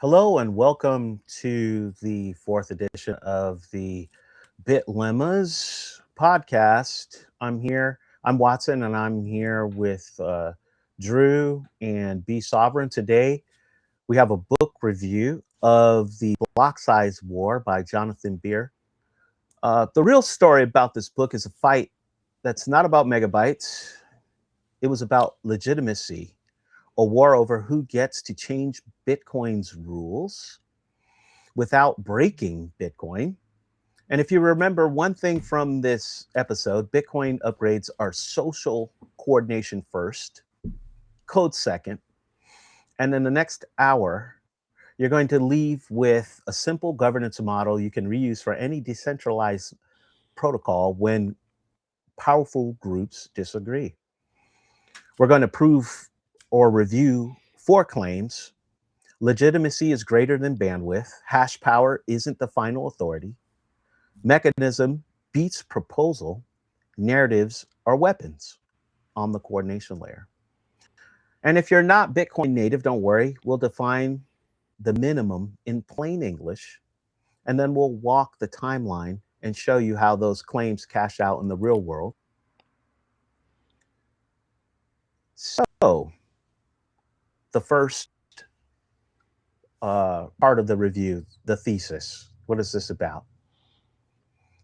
Hello and welcome to the fourth edition of the Bitlemmas podcast. I'm Watson, and I'm here with Drew and Be Sovereign. Today, we have a book review of The Block Size War by Jonathan Bier. The real story about this book is a fight that's not about megabytes, it was about legitimacy, a war over who gets to change Bitcoin's rules without breaking Bitcoin. And if you remember one thing from this episode, Bitcoin upgrades are social coordination first, code second. And in the next hour, you're going to leave with a simple governance model you can reuse for any decentralized protocol when powerful groups disagree. We're going to prove or review four claims. Legitimacy is greater than bandwidth. Hash power isn't the final authority. Mechanism beats proposal. Narratives are weapons on the coordination layer. And if you're not Bitcoin native, don't worry. We'll define the minimum in plain English, and then we'll walk the timeline and show you how those claims cash out in the real world. So, the first part of the review, the thesis. What is this about?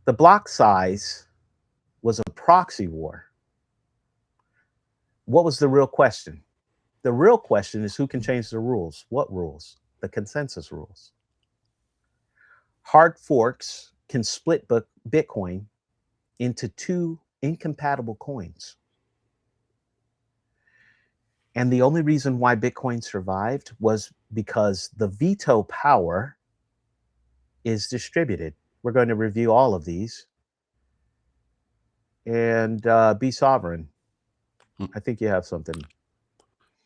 The block size was a proxy war. What was the real question? The real question is who can change the rules? What rules? The consensus rules. Hard forks can split Bitcoin into two incompatible coins. And the only reason why Bitcoin survived was because the veto power is distributed. We're going to review all of these. And Be Sovereign. I think you have something.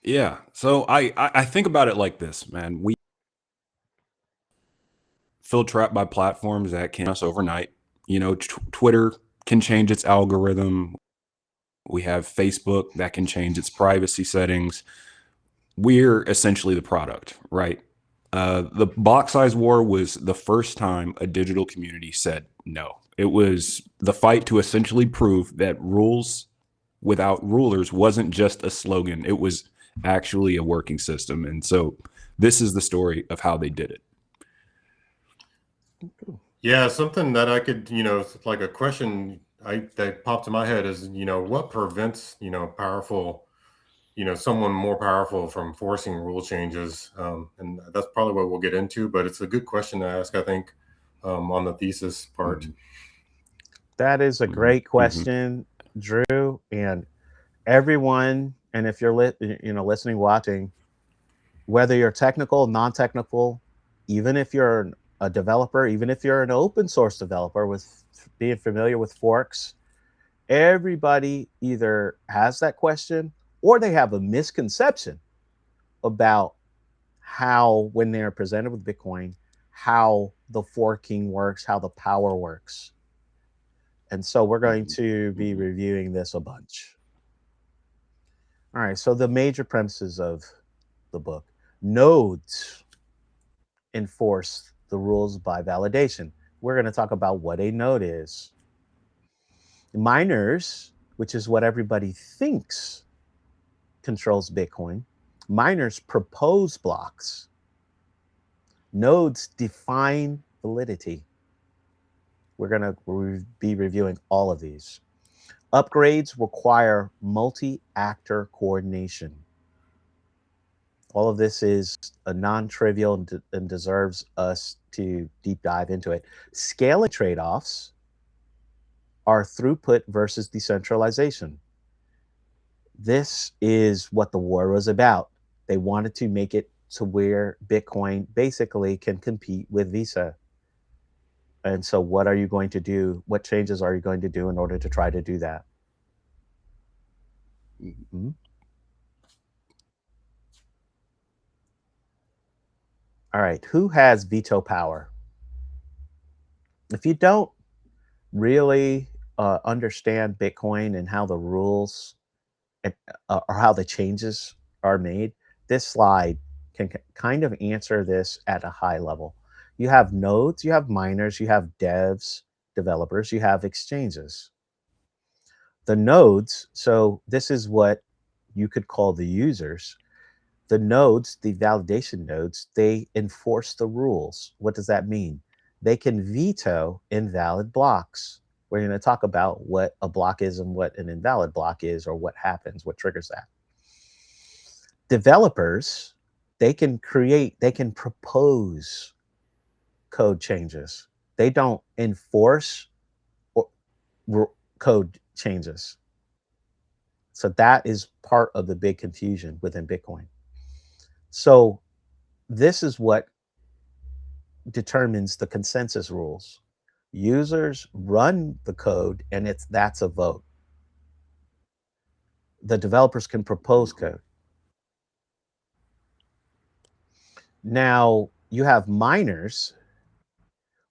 Yeah. So I think about it like this, man. We feel trapped by platforms that can us overnight. Twitter can change its algorithm. We have Facebook that can change its privacy settings. We're essentially the product, right? The block size war was the first time a digital community said no. It was the fight to essentially prove that rules without rulers wasn't just a slogan. It was actually a working system. And so this is the story of how they did it. Yeah, something that I could, like a question that popped in my head is, what prevents, powerful, someone more powerful from forcing rule changes? And that's probably what we'll get into, but it's a good question to ask, I think, on the thesis part. That is a great question, Drew, and everyone. And if you're listening, watching, whether you're technical, non-technical, even if you're a developer, even if you're an open source developer with being familiar with forks, everybody either has that question or they have a misconception about how, when they're presented with Bitcoin, how the forking works, how the power works. And so we're going to be reviewing this a bunch. All right, so the major premises of the book. Nodes enforce the rules by validation. We're going to talk about what a node is. Miners, which is what everybody thinks controls Bitcoin, miners propose blocks. Nodes define validity. We're going to be reviewing all of these. Upgrades require multi-actor coordination. All of this is a non-trivial and deserves us to deep dive into it. Scaling trade-offs are throughput versus decentralization. This is what the war was about. They wanted to make it to where Bitcoin basically can compete with Visa. And so what are you going to do? What changes are you going to do in order to try to do that? Mm-hmm. All right, who has veto power? If you don't really understand Bitcoin and how the rules or how the changes are made, this slide can kind of answer this at a high level. You have nodes, you have miners, you have devs, developers, you have exchanges. The nodes, so this is what you could call the users. The nodes, the validation nodes, they enforce the rules. What does that mean? They can veto invalid blocks. We're going to talk about what a block is and what an invalid block is, or what happens, what triggers that. Developers, they can create, they can propose code changes. They don't enforce or, code changes. So that is part of the big confusion within Bitcoin. So this is what determines the consensus rules. Users run the code and that's a vote. The developers can propose code. Now you have miners.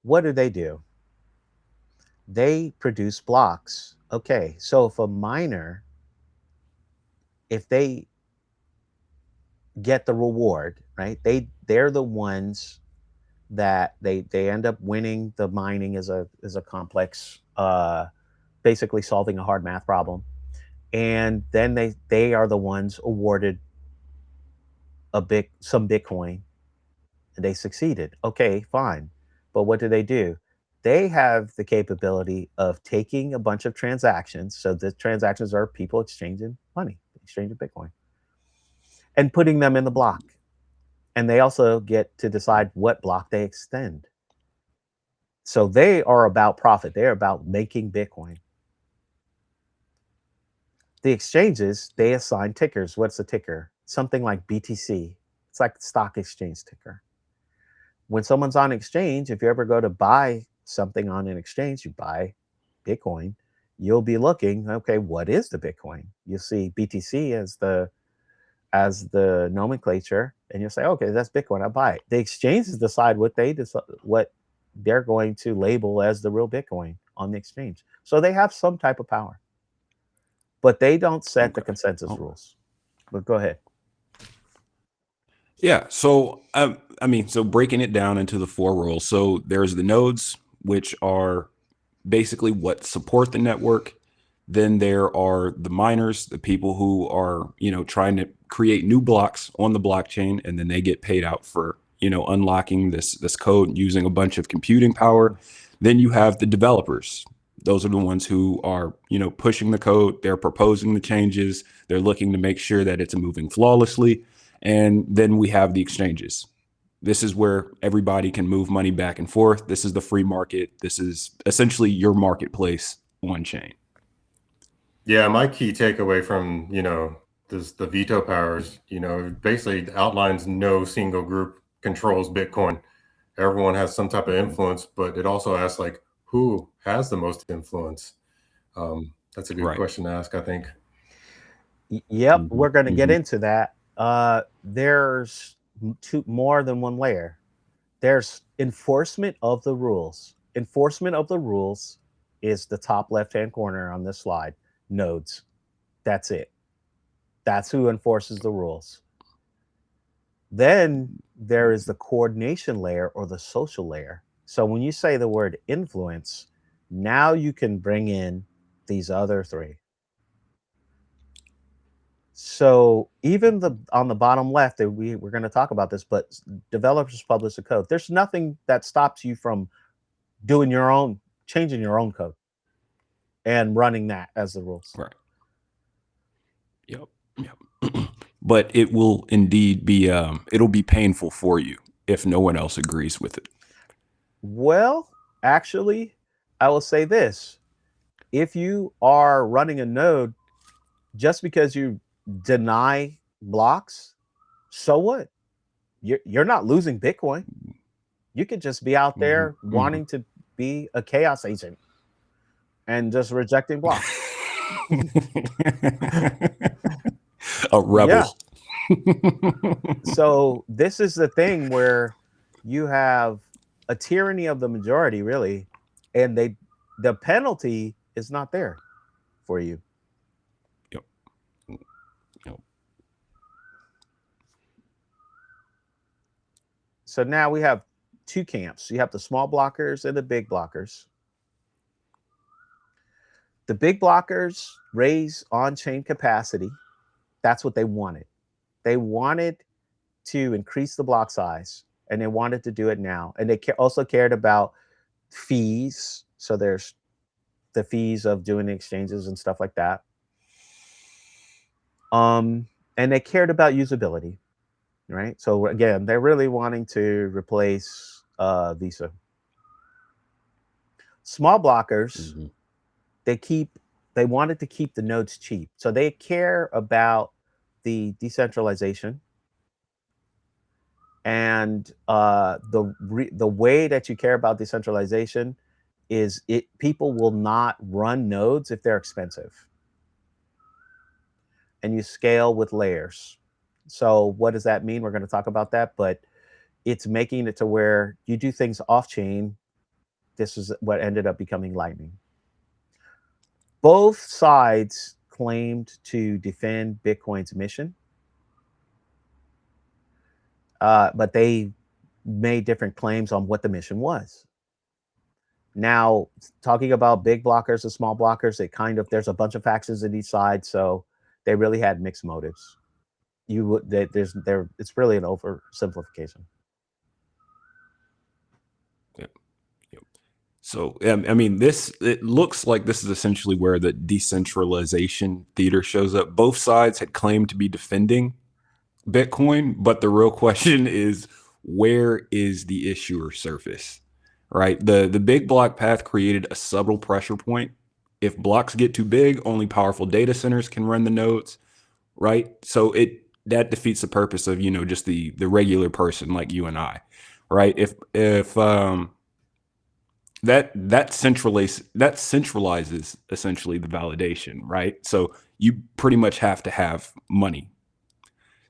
What do? They produce blocks. Okay, so if a miner, if they get the reward, right? They're the ones that they end up winning. The mining is a complex, basically solving a hard math problem, and then they are the ones awarded some Bitcoin, and they succeeded. Okay, fine, but what do? They have the capability of taking a bunch of transactions. So the transactions are people exchanging money, exchanging Bitcoin, and putting them in the block. And they also get to decide what block they extend. So they are about profit. They're about making Bitcoin. The exchanges, they assign tickers. What's a ticker? Something like BTC. It's like the stock exchange ticker. When someone's on exchange, if you ever go to buy something on an exchange, you buy Bitcoin, you'll be looking, okay, what is the Bitcoin? You'll see BTC as the nomenclature, and you'll say, okay, that's Bitcoin, I buy it. The exchanges decide what they're going to label as the real Bitcoin on the exchange. So they have some type of power, but they don't set the consensus rules. But go ahead. Yeah. So, so breaking it down into the 4 rules. So there's the nodes, which are basically what support the network. Then there are the miners, the people who are, trying to create new blocks on the blockchain, and then they get paid out for, unlocking this code using a bunch of computing power. Then you have the developers. Those are the ones who are, pushing the code. They're proposing the changes. They're looking to make sure that it's moving flawlessly. And then we have the exchanges. This is where everybody can move money back and forth. This is the free market. This is essentially your marketplace on chain. Yeah, my key takeaway from, the veto powers, basically outlines no single group controls Bitcoin. Everyone has some type of influence, but it also asks, like, who has the most influence? That's a good question to ask, I think. Yep, we're going to get into that. There's more than one layer. There's enforcement of the rules. Enforcement of the rules is the top left-hand corner on this slide. Nodes. That's it. That's who enforces the rules. Then there is the coordination layer, or the social layer. So when you say the word influence, now you can bring in these other 3. So even on the bottom left, we're going to talk about this, but developers publish the code. There's nothing that stops you from changing your own code and running that as the rules. Right. Yep. But it will indeed be, it'll be painful for you if no one else agrees with it. Well, actually, I will say this. If you are running a node, just because you deny blocks, so what? You're not losing Bitcoin. You could just be out there wanting to be a chaos agent and just rejecting blocks. A rebel. Yeah. So this is the thing where you have a tyranny of the majority, really, and the penalty is not there for you. Yep. So now we have two camps. You have the small blockers and the big blockers. The big blockers raise on-chain capacity. That's what they wanted. They wanted to increase the block size, and they wanted to do it now. And they also cared about fees. So there's the fees of doing the exchanges and stuff like that. And they cared about usability, right? So again, they're really wanting to replace Visa. Small blockers, they wanted to keep the nodes cheap. So they care about the decentralization. And the way that you care about decentralization is people will not run nodes if they're expensive. And you scale with layers. So what does that mean? We're going to talk about that, but it's making it to where you do things off chain. This is what ended up becoming Lightning. Both sides claimed to defend Bitcoin's mission, but they made different claims on what the mission was. Now, talking about big blockers and small blockers, there's a bunch of factions in each side, so they really had mixed motives. It's really an oversimplification. Yep. So, I mean, it looks like this is essentially where the decentralization theater shows up. Both sides had claimed to be defending Bitcoin, but the real question is, where is the issuer surface, right? The big block path created a subtle pressure point. If blocks get too big, only powerful data centers can run the nodes, right? So that defeats the purpose of, just the regular person like you and I, right? If that centralizes essentially the validation, right? So you pretty much have to have money.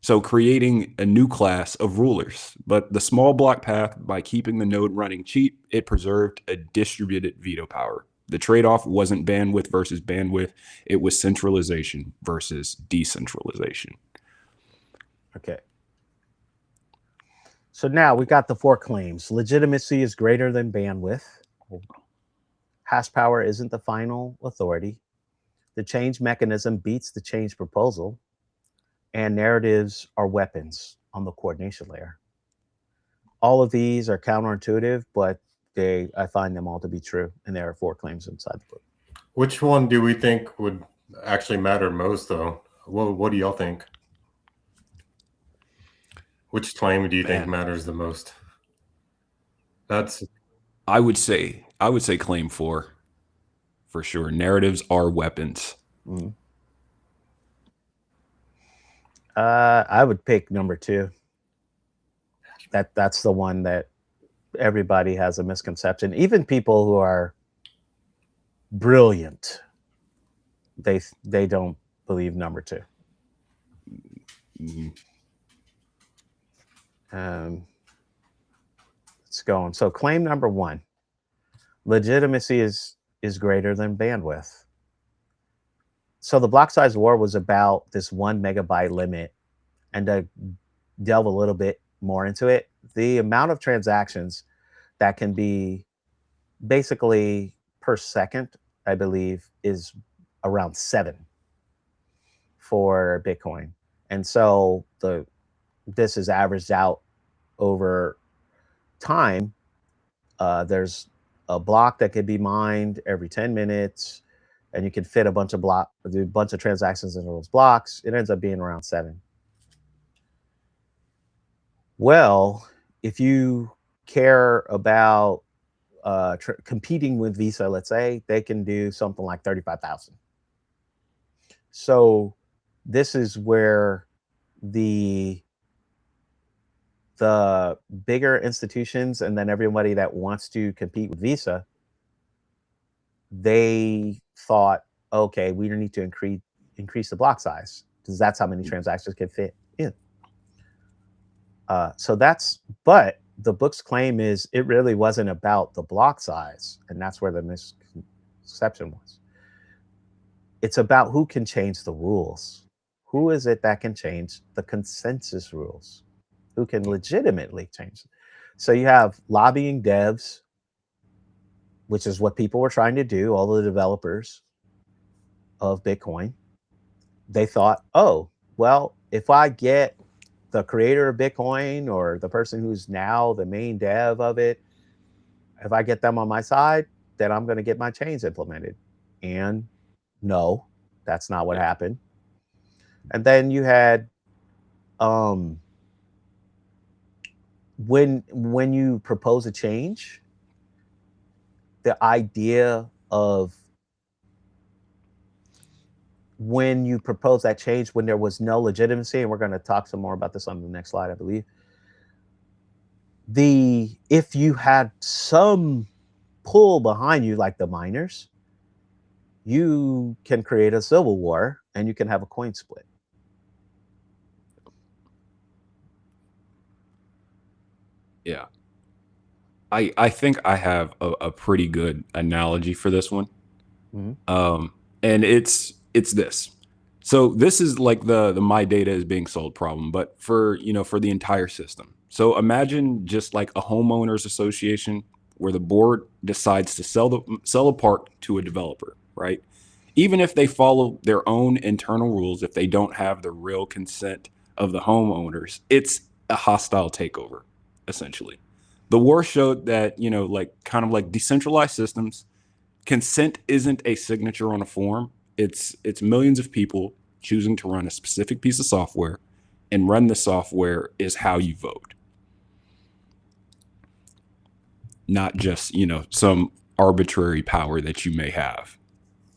So creating a new class of rulers. But the small block path, by keeping the node running cheap, it preserved a distributed veto power. The trade-off wasn't bandwidth versus bandwidth. It was centralization versus decentralization. Okay. So now we got the four claims. Legitimacy is greater than bandwidth. Hash power isn't the final authority. The change mechanism beats the change proposal. And narratives are weapons on the coordination layer. All of these are counterintuitive, but I find them all to be true. And there are four claims inside the book. Which one do we think would actually matter most, though? What do y'all think? Which claim do you think matters the most? I would say claim 4 for sure. Narratives are weapons. Mm-hmm. I would pick number 2. That's the one that everybody has a misconception. Even people who are brilliant, they don't believe number 2. Mm-hmm. Let's go on. So claim number 1, legitimacy is greater than bandwidth. So the block size war was about this 1 megabyte limit. And to delve a little bit more into it, the amount of transactions that can be basically per second, I believe, is around 7 for Bitcoin. And so this is averaged out over time. There's a block that could be mined every 10 minutes, and you can fit a bunch of transactions into those blocks. It ends up being around 7. Well, if you care about competing with Visa, let's say, they can do something like 35,000. So this is where the bigger institutions and then everybody that wants to compete with Visa, they thought, okay, we need to increase the block size because that's how many transactions can fit in. But the book's claim is it really wasn't about the block size, and that's where the misconception was. It's about who can change the rules. Who is it that can change the consensus rules? Who can legitimately change? So you have lobbying devs, which is what people were trying to do, all the developers of Bitcoin. They thought, oh, well, if I get the creator of Bitcoin or the person who's now the main dev of it, if I get them on my side, then I'm going to get my chains implemented. And no, that's not what happened. And then you had when you propose a change, the idea of when you propose that change when there was no legitimacy, and we're going to talk some more about this on the next slide, I believe. If you had some pull behind you, like the miners, you can create a civil war and you can have a coin split. Yeah. I think I have a pretty good analogy for this one. Mm-hmm. And it's this. So this is like the my data is being sold problem, but for for the entire system. So imagine just like a homeowners association where the board decides to sell a park to a developer, right? Even if they follow their own internal rules, if they don't have the real consent of the homeowners, it's a hostile takeover, essentially. The war showed that, like kind of like decentralized systems, consent isn't a signature on a form. It's millions of people choosing to run a specific piece of software, and run the software is how you vote. Not just, some arbitrary power that you may have,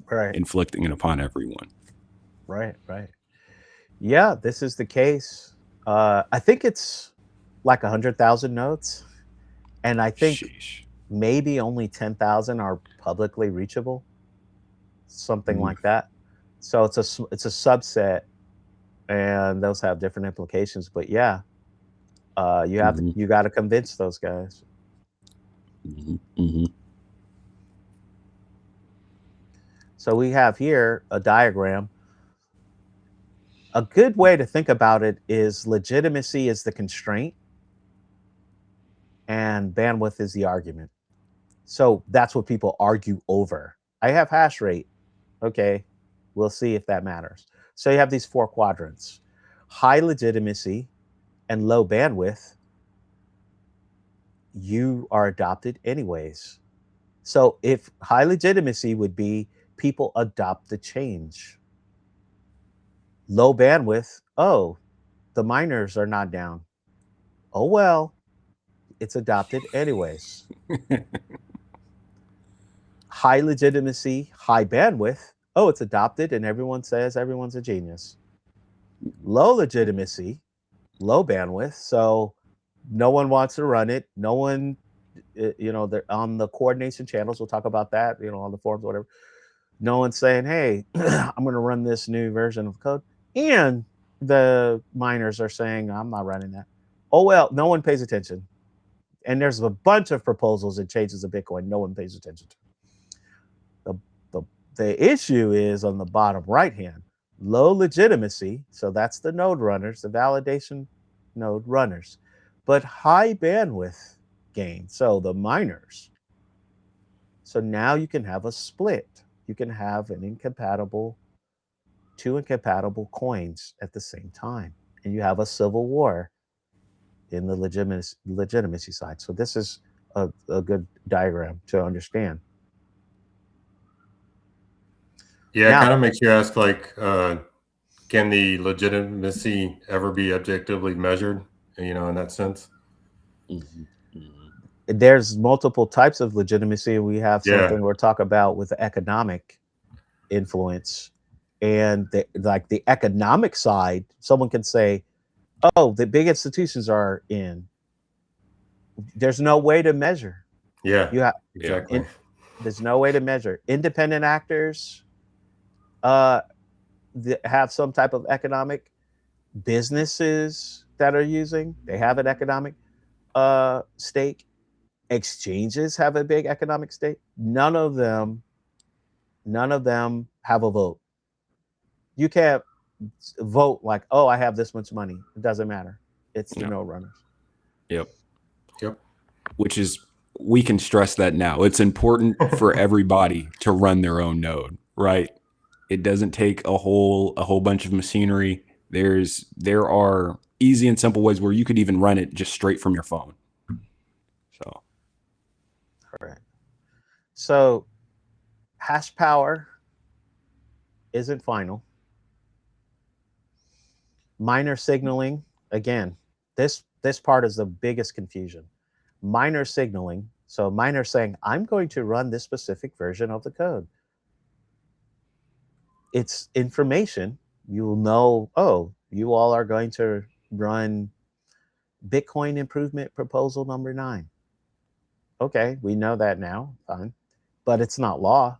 Right. inflicting it upon everyone. Right. Yeah, this is the case. I think it's like 100,000 nodes, and I think Sheesh. maybe only 10,000 are publicly reachable, something like that. So it's a subset, and those have different implications. But yeah, you got to convince those guys. So we have here a diagram. A good way to think about it is legitimacy is the constraint and bandwidth is the argument. So that's what people argue over. I have hash rate. Okay, we'll see if that matters. So you have these four quadrants: high legitimacy and low bandwidth. You are adopted anyways. So if high legitimacy would be people adopt the change. Low bandwidth, oh, the miners are not down. Oh well, it's adopted anyways. High legitimacy, high bandwidth. Oh, it's adopted, and everyone says everyone's a genius. Low legitimacy, low bandwidth. So no one wants to run it. No one, they're on the coordination channels. We'll talk about that, on the forums, whatever. No one's saying, hey, I'm going to run this new version of code. And the miners are saying, I'm not running that. Oh, well, no one pays attention. And there's a bunch of proposals and changes of Bitcoin no one pays attention to. The issue is on the bottom right hand, low legitimacy. So that's the node runners, the validation node runners, but high bandwidth gain. So the miners. So now you can have a split. You can have two incompatible coins at the same time. And you have a civil war in the legitimacy side. So this is a good diagram to understand. Yeah, it Now, kind of makes you ask, like, can the legitimacy ever be objectively measured, in that sense? there's multiple types of legitimacy. We have Yeah. something we'll talk about with economic influence. And the economic side, someone can say, oh, the big institutions are in. There's no way to measure. Yeah, You have exactly. there's no way to measure. Independent actors have some type of economic. Businesses that are using, they have an economic stake. Exchanges have a big economic stake. None of them have a vote. You can't vote like, oh, I have this much money. It doesn't matter. It's the No. no runners. Yep. which is, we can stress that now. It's important for everybody to run their own node, right? It doesn't take a whole bunch of machinery. There are easy and simple ways where you could even run it just straight from your phone. So, All right. So hash power isn't final. Minor signaling, again, this part is the biggest confusion. Minor signaling, so minor saying, I'm going to run this specific version of the code. It's information. You'll know, oh, you all are going to run Bitcoin improvement proposal number 9. Okay, we know that now, fine. But it's not law.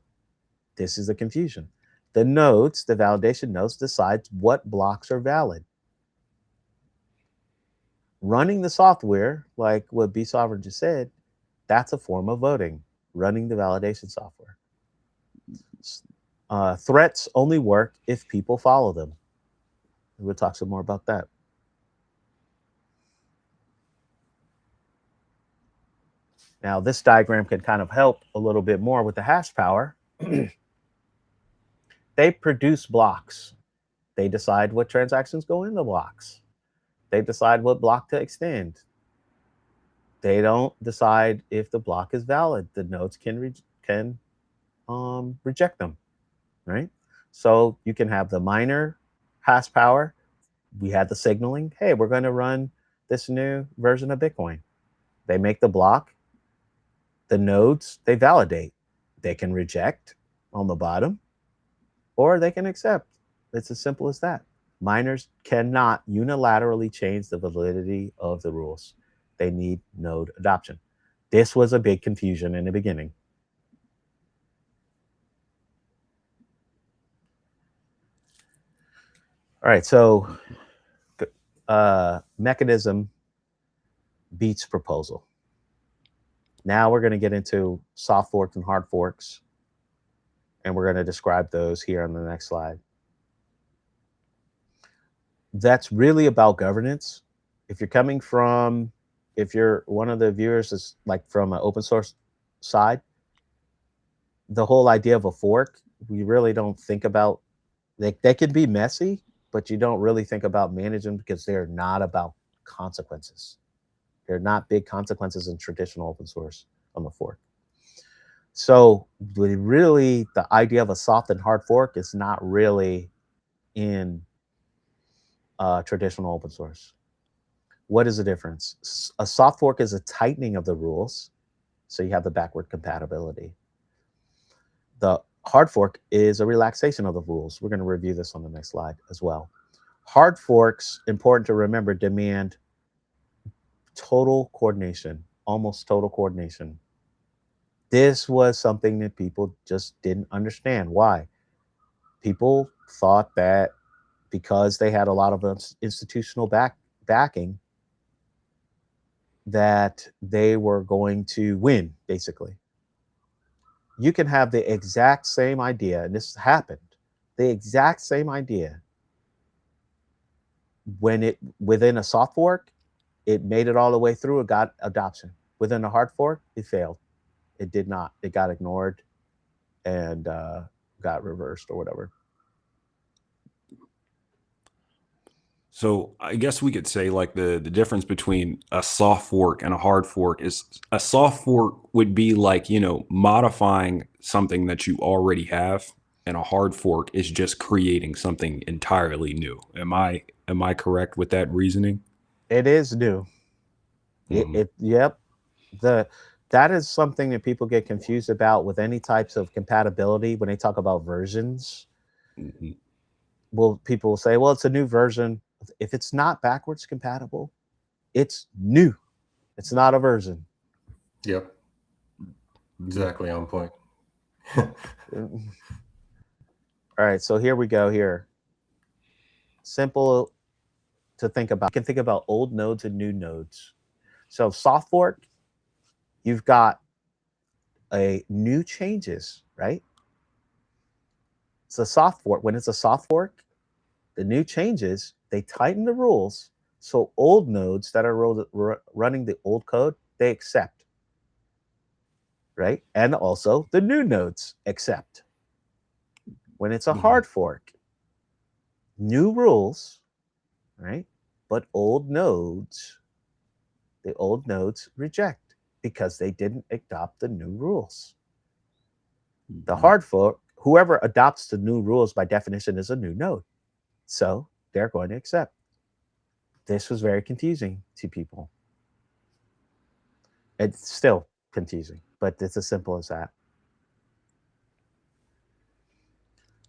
This is the confusion. The nodes, the validation nodes, decides what blocks are valid. Running the software, like what B Sovereign just said, that's a form of voting, running the validation software. Threats only work if people follow them. We'll talk some more about that. Now, this diagram can kind of help a little bit more with the hash power. They produce blocks. They decide what transactions go in the blocks. They decide what block to extend. They don't decide if the block is valid. The nodes can reject them, right? So you can have the minor hash power. We had the signaling. Hey, we're going to run this new version of Bitcoin. They make the block. The nodes, they validate. They can reject on the bottom, or they can accept. It's as simple as that. Miners cannot unilaterally change the validity of the rules. They need node adoption. This was a big confusion in the beginning. All right, so mechanism beats proposal. Now we're going to get into soft forks and hard forks, and we're going to describe those here on the next slide. That's really about governance. If you're coming from, if you're one of the viewers is like from an open source side, the whole idea of a fork, we really don't think about, they can be messy, but you don't really think about managing because they're not about consequences. They're not big consequences in traditional open source on the fork. So really, the idea of a soft and hard fork is not really in traditional open source. What is the difference? A soft fork is a tightening of the rules, so you have the backward compatibility. The hard fork is a relaxation of the rules. We're going to review this on the next slide as well. Hard forks, important to remember, demand total coordination, almost total coordination. This was something that people just didn't understand. Why? People thought that because they had a lot of institutional backing, that they were going to win, basically. You can have the exact same idea, and this happened, the exact same idea. When it, within a soft fork, it made it all the way through, it got adoption. Within a hard fork, it failed. It did not. It got ignored and got reversed or whatever. So I guess we could say like the difference between a soft fork and a hard fork is, a soft fork would be like, you know, modifying something that you already have, and a hard fork is just creating something entirely new. Am I correct with that reasoning? It is new. Yep. That is something that people get confused about with any types of compatibility when they talk about versions. Mm-hmm. Well, people will say, well, it's a new version. If it's not backwards compatible, it's new. It's not a version. Yep. Exactly on point. All right, so here we go here. Simple to think about. You can think about old nodes and new nodes. So soft fork, you've got a new changes, right? It's a soft fork. When it's a soft fork, the new changes, they tighten the rules. So old nodes that are running the old code, they accept. right? And also the new nodes accept. When it's a hard fork, new rules, right? But the old nodes reject because they didn't adopt the new rules. The hard fork, whoever adopts the new rules by definition is a new node. So they're going to accept. This was very confusing to people. It's still confusing, but it's as simple as that.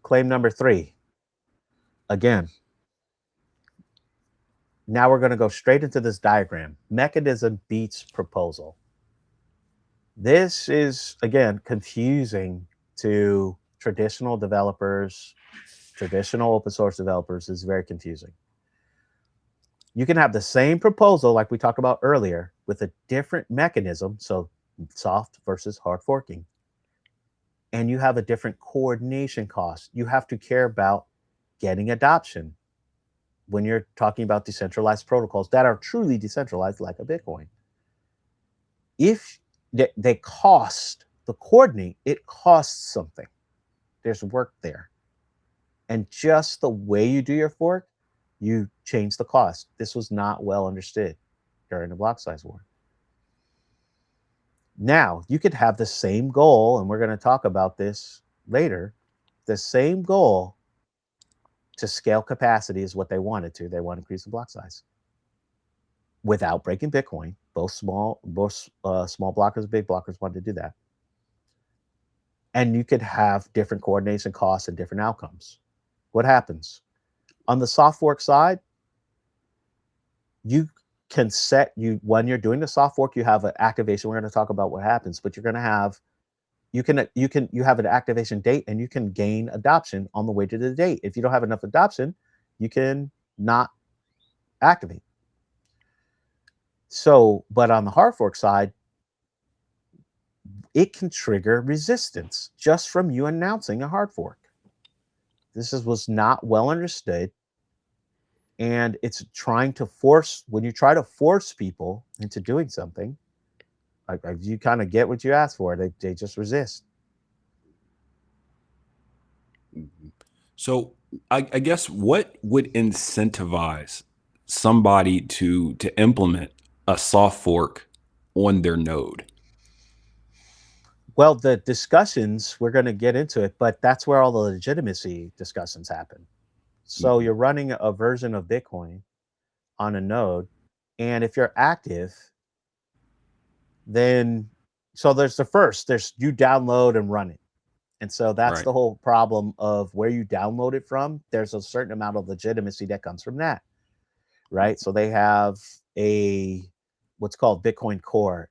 Claim number 3. Again, now we're going to go straight into this diagram. Mechanism beats proposal. This is, again, confusing to traditional developers, traditional open source developers. Is very confusing. You can have the same proposal, like we talked about earlier, with a different mechanism, so soft versus hard forking, and you have a different coordination cost. You have to care about getting adoption when you're talking about decentralized protocols that are truly decentralized, like a Bitcoin. If they cost, the coordinate, it costs something. There's work there. And just the way you do your fork, you change the cost. This was not well understood during the block size war. Now, you could have the same goal, and we're going to talk about this later. The same goal to scale capacity is what they wanted to. They want to increase the block size without breaking Bitcoin. Both small blockers, big blockers wanted to do that. And you could have different coordination costs and different outcomes. What happens? On the soft fork side, you can set, when you're doing the soft fork, you have an activation. We're going to talk about what happens, but you're going to have, you have an activation date, and you can gain adoption on the way to the date. If you don't have enough adoption, you can not activate. So, but on the hard fork side, it can trigger resistance just from you announcing a hard fork. This was not well understood. And it's trying to force, when you try to force people into doing something, you kind of get what you ask for. They just resist. So I guess what would incentivize somebody to implement a soft fork on their node? Well, the discussions, we're going to get into it, but that's where all the legitimacy discussions happen. So you're running a version of Bitcoin on a node, and if you're active, then, so there's you download and run it. And so that's Right. the whole problem of where you download it from. There's a certain amount of legitimacy that comes from that, right? So they have what's called Bitcoin Core.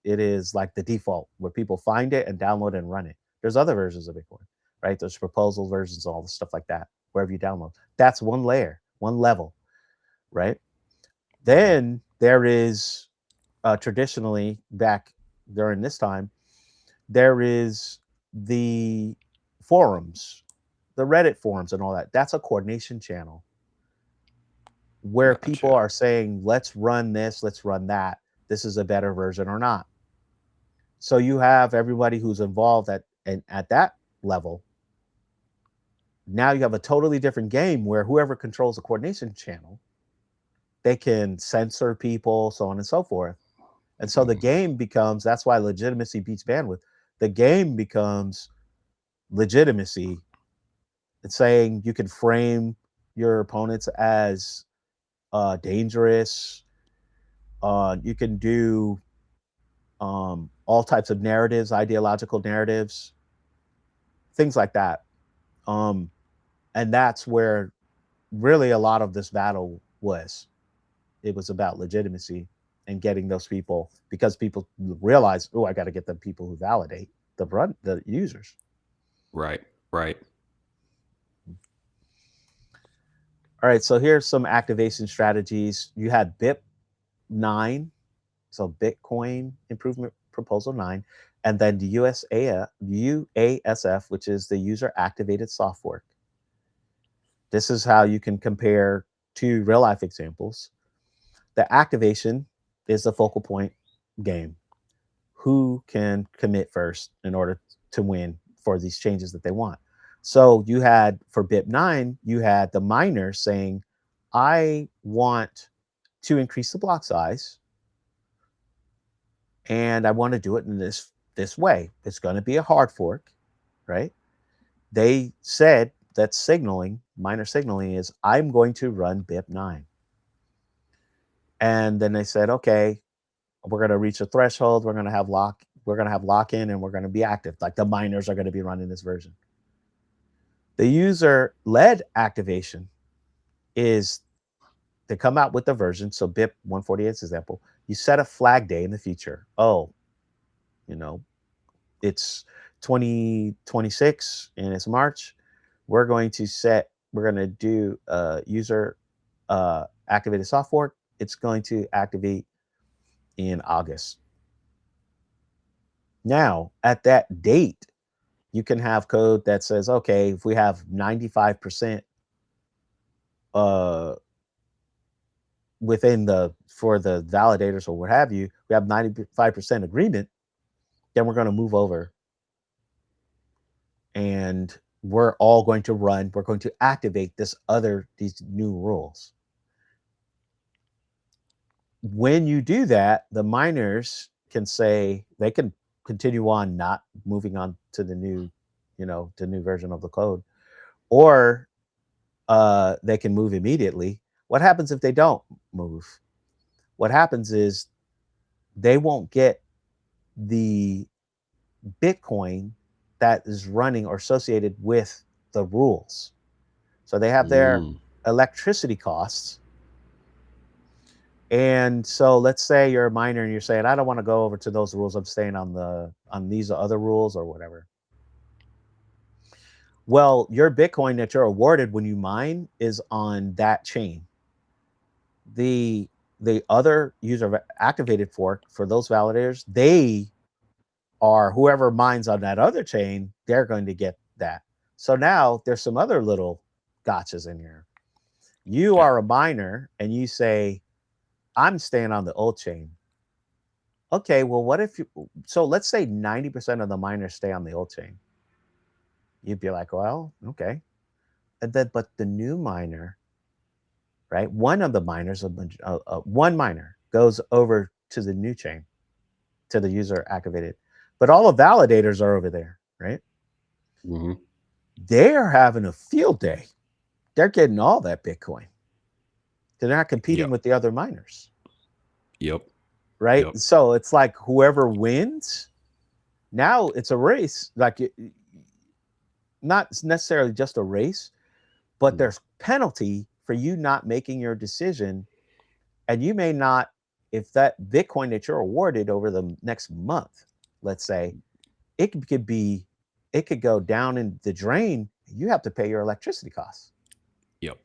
It is like the default where people find it and download and run it. There's other versions of Bitcoin, right? There's proposal versions, all the stuff like that, wherever you download. That's one layer, one level, right? Then there is traditionally, back during this time, there is the forums, the Reddit forums and all that. That's a coordination channel where people Gotcha. are saying, let's run this, let's run that. This is a better version or not. So you have everybody who's involved at that level. Now you have a totally different game where whoever controls the coordination channel, they can censor people, so on and so forth. And so the game becomes, that's why legitimacy beats bandwidth. The game becomes legitimacy. It's saying you can frame your opponents as dangerous. You can do all types of narratives, ideological narratives, things like that. And that's where really a lot of this battle was. It was about legitimacy and getting those people, because people realize, oh, I got to get the people who validate the users. Right. Right. All right, so here's some activation strategies. You had BIP 9, so Bitcoin Improvement Proposal 9, and then the UASF, which is the User Activated Soft Fork. This is how you can compare two real life examples. The activation is the focal point game. who can commit first in order to win for these changes that they want. So you had for BIP9, you had the miner saying, I want to increase the block size and I want to do it in this way. It's going to be a hard fork, right? They said that signaling, miner signaling is I'm going to run BIP9. And then they said, okay, we're going to reach a threshold, we're going to have lock in, and we're going to be active. Like the miners are going to be running this version. The user led activation is to come out with the version. So BIP 148 example, you set a flag day in the future. Oh, it's 2026 and it's March. We're going to do user activated soft fork. It's going to activate in August. Now, at that date, you can have code that says, okay, if we have 95% for the validators or what have you, we have 95% agreement, then we're going to move over and we're going to activate these new rules. When you do that, the miners can say they can continue on not moving on to the new version of the code, or they can move immediately. What happens if they don't move? What happens is they won't get the Bitcoin that is running or associated with the rules. So they have their electricity costs. And so let's say you're a miner and you're saying, I don't want to go over to those rules. I'm staying on these other rules or whatever. Well, your Bitcoin that you're awarded when you mine is on that chain. The other user activated fork for those validators, they are whoever mines on that other chain, they're going to get that. So now there's some other little gotchas in here. You are a miner and you say, I'm staying on the old chain. Okay, well, so let's say 90% of the miners stay on the old chain. You'd be like, well, okay. But the new miner, right? One of the miners, one miner goes over to the new chain, to the user activated. But all the validators are over there, right? Mm-hmm. They're having a field day. They're getting all that Bitcoin. They're not competing with the other miners. Yep. Right? Yep. So it's like whoever wins, now it's a race. Like not necessarily just a race, but there's penalty for you not making your decision. And you may not, if that Bitcoin that you're awarded over the next month, let's say, it could go down in the drain. You have to pay your electricity costs. Yep.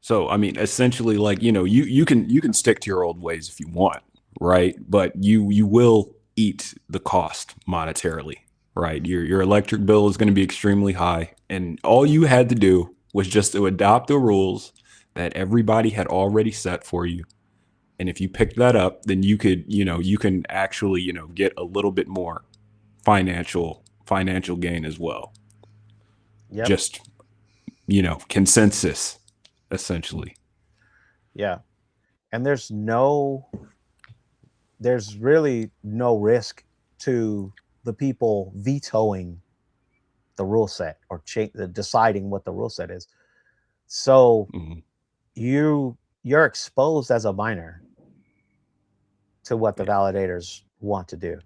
So, I mean, essentially, like, you can stick to your old ways if you want, right? But you will eat the cost monetarily, right? Your electric bill is going to be extremely high, and all you had to do was just to adopt the rules that everybody had already set for you. And if you pick that up, then you can actually, get a little bit more financial gain as well. Yep. Just, consensus, essentially. Yeah. And there's really no risk to the people vetoing the rule set or deciding what the rule set is. So you're exposed as a miner to what the validators want to do.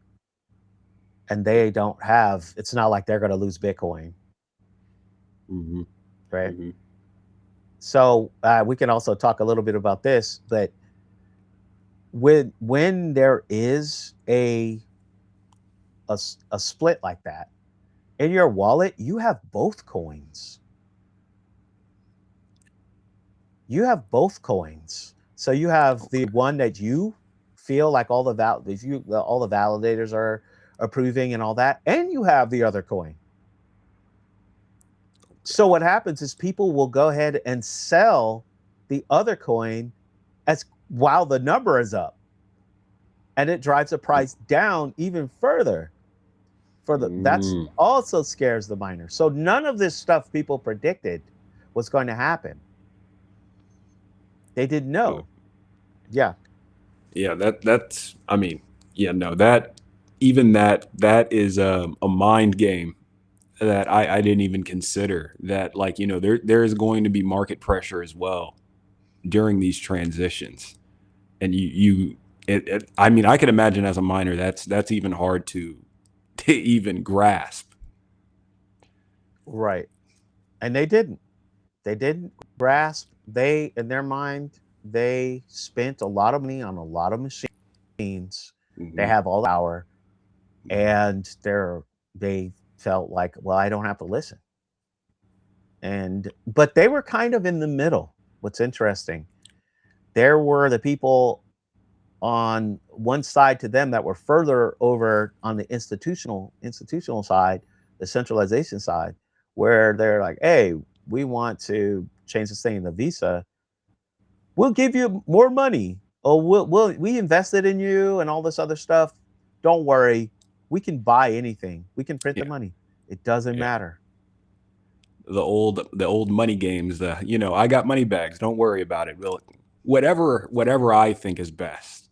And they don't have, it's not like they're going to lose Bitcoin. Mm-hmm. Right. Mm-hmm. So we can also talk a little bit about this, but when there is a split like that in your wallet, you have both coins. So you have the one that you feel like all the validators are approving and all that, and you have the other coin. So what happens is people will go ahead and sell the other coin while the number is up. and it drives the price down even further. That's also scares the miner. So none of this stuff people predicted was going to happen. They didn't know. Yeah. Yeah, that's I mean, yeah, no, that even that is a mind game that I didn't even consider. That, like, you know, there is going to be market pressure as well during these transitions. And I mean, I can imagine as a miner that's even hard to even grasp. Right. And they didn't grasp. They, in their mind, they spent a lot of money on a lot of machines. They Hmm. have all the power, and they felt like, well, I don't have to listen. And but they were kind of in the middle. What's interesting, there were the people on one side to them that were further over on the institutional side, the centralization side, where they're like, hey, we want to change this thing in the visa. We'll give you more money. Oh, we invested in you and all this other stuff. Don't worry, we can buy anything. We can print the Yeah, money. It doesn't yeah. matter. The old money games. The, you know, I got money bags. Don't worry about it. We'll whatever I think is best.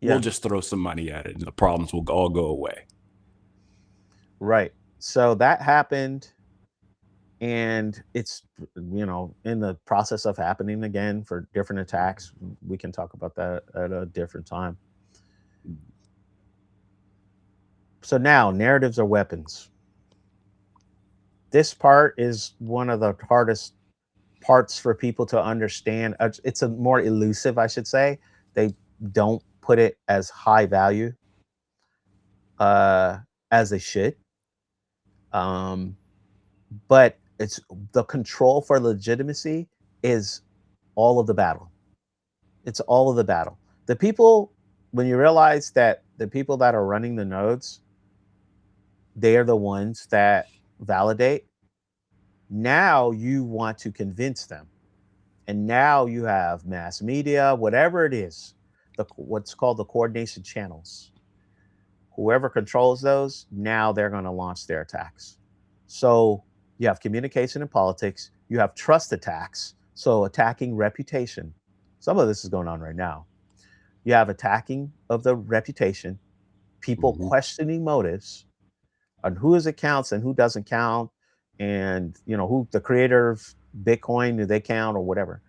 We'll Yeah, just throw some money at it, and the problems will all go away. right. So that happened, and it's, in the process of happening again for different attacks. We can talk about that at a different time. So now, narratives are weapons. This part is one of the hardest parts for people to understand. It's a more elusive, I should say. They don't put it as high value uh, as they should. Um, but it's the control for legitimacy is all of the battle. It's all of the battle. The people, when you realize that the people that are running the nodes, they are the ones that validate. Now you want to convince them. And now you have mass media, whatever it is, what's called the coordination channels. Whoever controls those, now they're going to launch their attacks. So you have communication and politics, you have trust attacks, so attacking reputation. Some of this is going on right now. You have attacking of the reputation, people Hmm. questioning motives on who is it counts and who doesn't count, and who the creator of Bitcoin, do they count or whatever.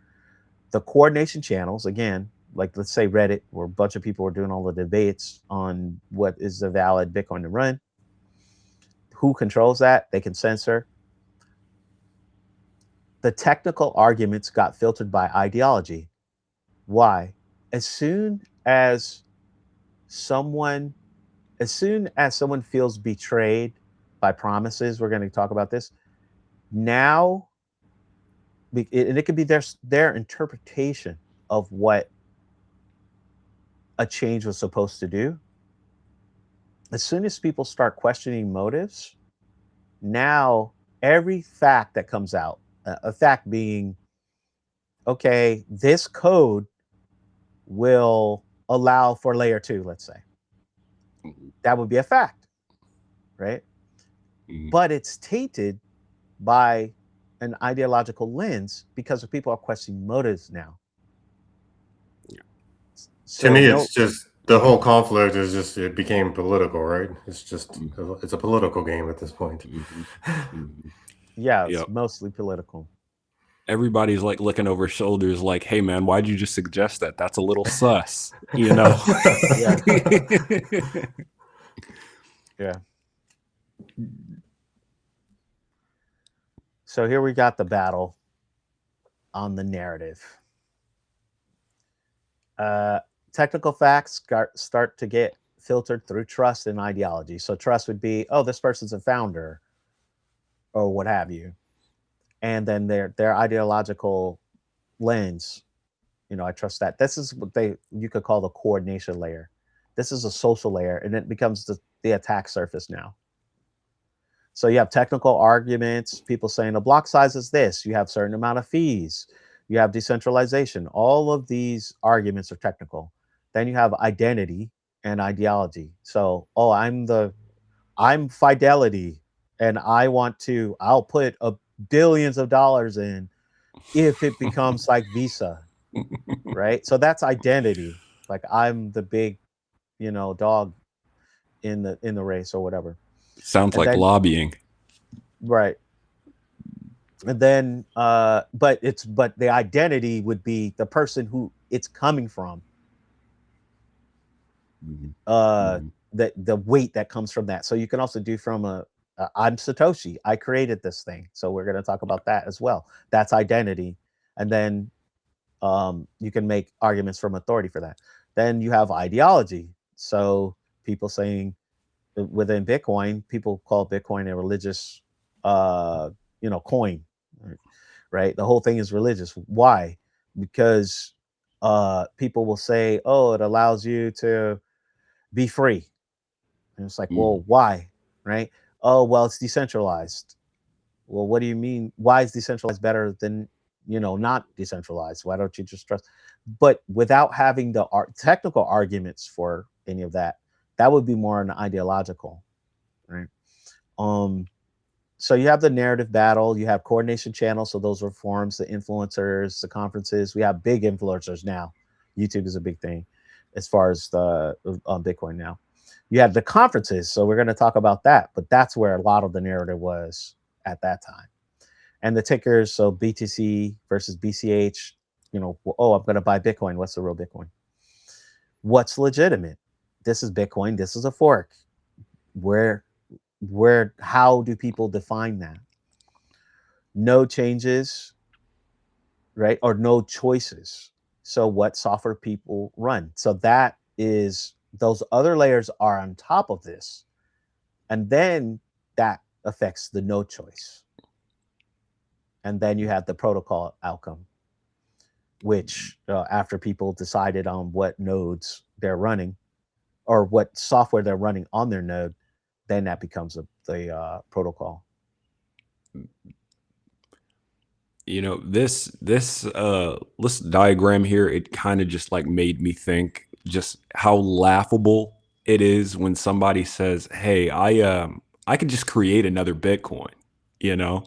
The coordination channels, again, like let's say Reddit, where a bunch of people were doing all the debates on what is a valid Bitcoin to run. Who controls that? They can censor. The technical arguments got filtered by ideology. Why? As soon as someone, as soon as someone feels betrayed by promises, we're going to talk about this now, and it could be their interpretation of what a change was supposed to do. As soon as people start questioning motives, now every fact that comes out, a fact being, okay, this code will allow for layer two, let's say, that would be a fact, right? Hmm. But it's tainted by an ideological lens because people are questioning motives now. To So me, no, it's just the whole conflict is just it became political, right? It's a political game at this point. Hmm. Hmm. yeah, Yep. it's mostly political. Everybody's like looking over shoulders, like, "Hey, man, why'd you just suggest that? That's a little sus," you know. Yeah, yeah. So here we got the battle on the narrative. Uh, Technical facts start to get filtered through trust and ideology. So trust would be, oh, this person's a founder or what have you, and then their ideological lens. I trust that. This is what you could call the coordination layer. This is a social layer, and it becomes the attack surface now. So you have technical arguments, people saying the block size is this, you have certain amount of fees, you have decentralization. All of these arguments are technical. Then you have identity, and ideology. So, oh, I'm Fidelity, and I'll put billions of dollars in if it becomes like Visa, right? So that's identity. Like I'm the big, dog in the race or whatever. Sounds And like then lobbying. right. And then but the identity would be the person who it's coming from. Mhm. Uh Mhm. the weight that comes from that. So you can also do from I'm Satoshi. I created this thing. So we're going to talk about that as well. That's identity. And then you can make arguments from authority for that. Then you have ideology. So people saying within Bitcoin, people call Bitcoin a religious, coin, right? The whole thing is religious. Why? Because people will say, "Oh, it allows you to be free," and it's like, Mm. "Well, why?" Right? Oh, well, it's decentralized. Well, what do you mean? Why is decentralized better than not decentralized? Why don't you just trust? But without having the technical arguments for any of that, that would be more an ideological, right? Um, so you have the narrative battle, you have coordination channels. So those are forums, the influencers, the conferences. We have big influencers now. YouTube is a big thing as far as the Bitcoin now. You have the conferences, so we're going to talk about that. But that's where a lot of the narrative was at that time. And the tickers, so BTC versus BCH. Oh, I'm going to buy Bitcoin. What's the real Bitcoin? What's legitimate? This is Bitcoin. This is a fork. Where how do people define that? No changes, right? Or no choices. So what software people run. So that is those other layers are on top of this. And then that affects the no choice. And then you have the protocol outcome, which after people decided on what nodes they're running or what software they're running on their node, then that becomes the protocol. This diagram here, it kind of just like made me think just how laughable it is when somebody says, "Hey, I could just create another Bitcoin." You know,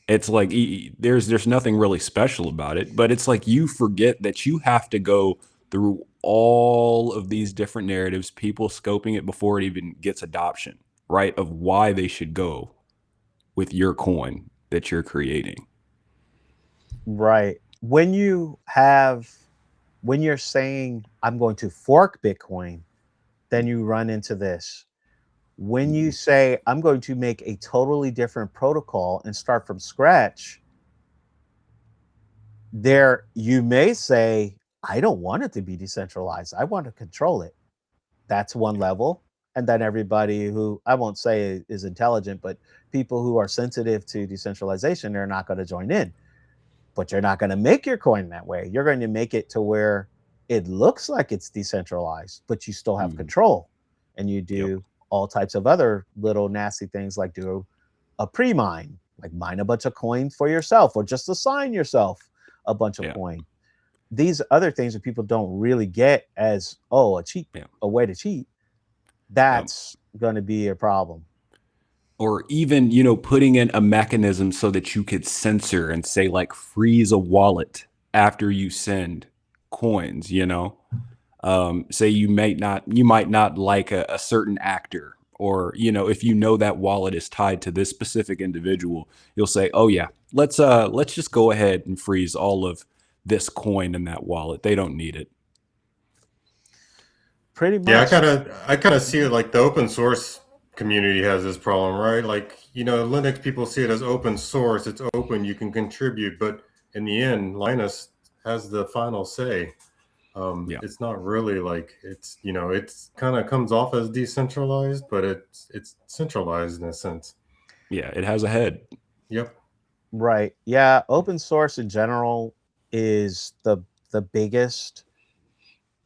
it's like there's nothing really special about it, but it's like you forget that you have to go through all of these different narratives, people scoping it before it even gets adoption, right? Of why they should go with your coin that you're creating. Right. When you're saying I'm going to fork Bitcoin, then you run into this. When you Mhm. say I'm going to make a totally different protocol and start from scratch, there you may say, I don't want it to be decentralized. I want to control it. That's one level. And then everybody who I won't say is intelligent, but people who are sensitive to decentralization, they're not going to join in. But you're not going to make your coin that way. You're going to make it to where it looks like it's decentralized, but you still have Mhm. control. And you Yep. do all types of other little nasty things like do a pre-mine, like mine a bunch of coins for yourself or just assign yourself a bunch of Yeah. coin. These other things that people don't really get as, oh, Yeah. a way to cheat, Yep. that's going to be a problem. Or even, putting in a mechanism so that you could censor and say like freeze a wallet after you send coins, say you might not like a certain actor, or if that wallet is tied to this specific individual, you'll say, oh yeah, let's just go ahead and freeze all of this coin in that wallet. They don't need it. Pretty Yeah, much. I kind of see it like the open source community has this problem, right? Like, Linux people see it as open source, it's open, you can contribute, but in the end, Linus has the final say. Yeah. It's not really like it's kind of comes off as decentralized, but it's centralized in a sense. Yeah, it has a head. Yep. Right. Yeah. Open source in general is the biggest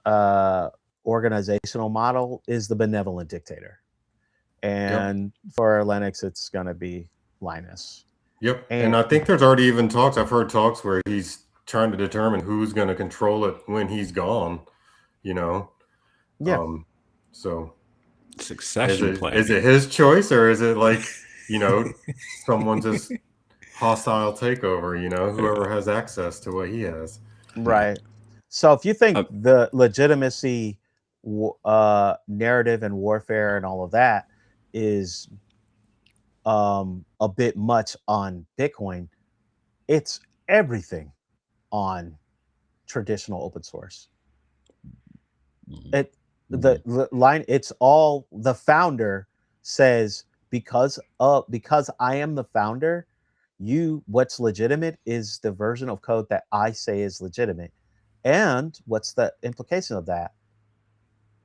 uh, organizational model is the benevolent dictator, Yep. and for Linux, it's going to be Linus. Yep. And And I think there's already even talks. I've heard talks where he's trying to determine who's going to control it when he's gone, you know. yeah, Um, So Succession planning. is it his choice, or is it like, someone just hostile takeover, whoever has access to what he has? Right. So if you think the legitimacy narrative and warfare and all of that is a bit much on Bitcoin, it's everything on traditional open source. It the line, it's all the founder says, because I am the founder, what's legitimate is the version of code that I say is legitimate. And what's the implication of that?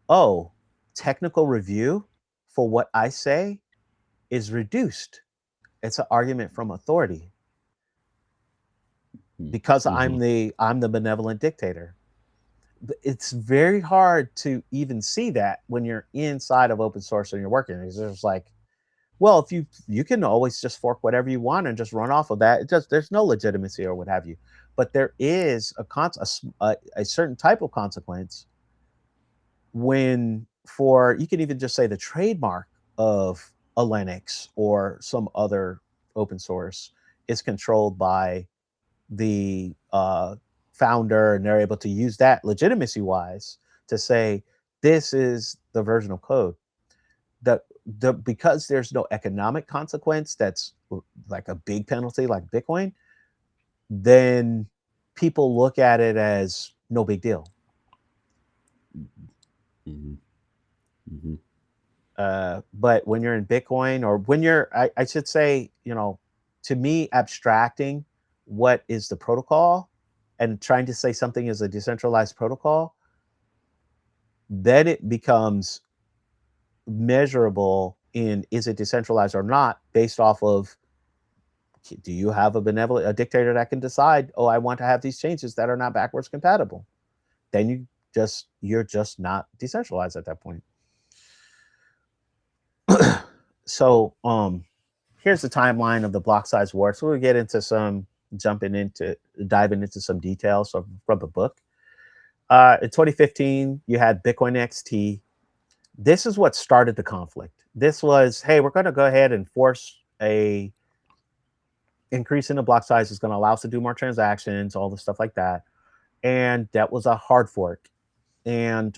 Oh, technical review for what I say is reduced. It's an argument from authority because I'm the benevolent dictator. It's very hard to even see that when you're inside of open source and you're working. It's just like, well, if you can always just fork whatever you want and just run off of that. It just, there's no legitimacy or what have you. But there is a certain type of consequence when, for, you can even just say the trademark of a Linux or some other open source is controlled by the founder, and they're able to use that legitimacy wise to say this is the version of code that because there's no economic consequence that's like a big penalty like Bitcoin, then people look at it as no big deal. But when you're in Bitcoin, or when you're, I should say, to me, abstracting what is the protocol and trying to say something is a decentralized protocol, then it becomes measurable in, is it decentralized or not, based off of, do you have a dictator that can decide, oh, I want to have these changes that are not backwards compatible? Then you're just not decentralized at that point. So here's the timeline of the block size war. So we'll get into diving into some details from the book. In 2015, you had Bitcoin XT. This is what started the conflict. This was, hey, we're going to go ahead and force a increase in the block size. Is going to allow us to do more transactions, all the stuff like that. And that was a hard fork. And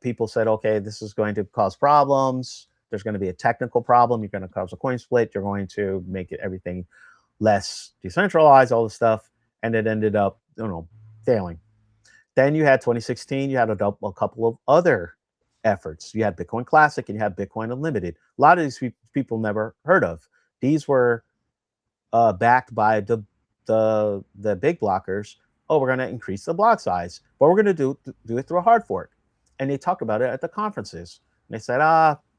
people said, okay, this is going to cause problems. There's going to be a technical problem. You're going to cause a coin split. You're going to make everything less decentralized, all this stuff. And it ended up, failing. Then you had 2016, you had a couple of other efforts. You had Bitcoin Classic and you had Bitcoin Unlimited. A lot of these people never heard of. These were backed by the big blockers. Oh, we're going to increase the block size, but we're going to do it through a hard fork. And they talked about it at the conferences. And they said,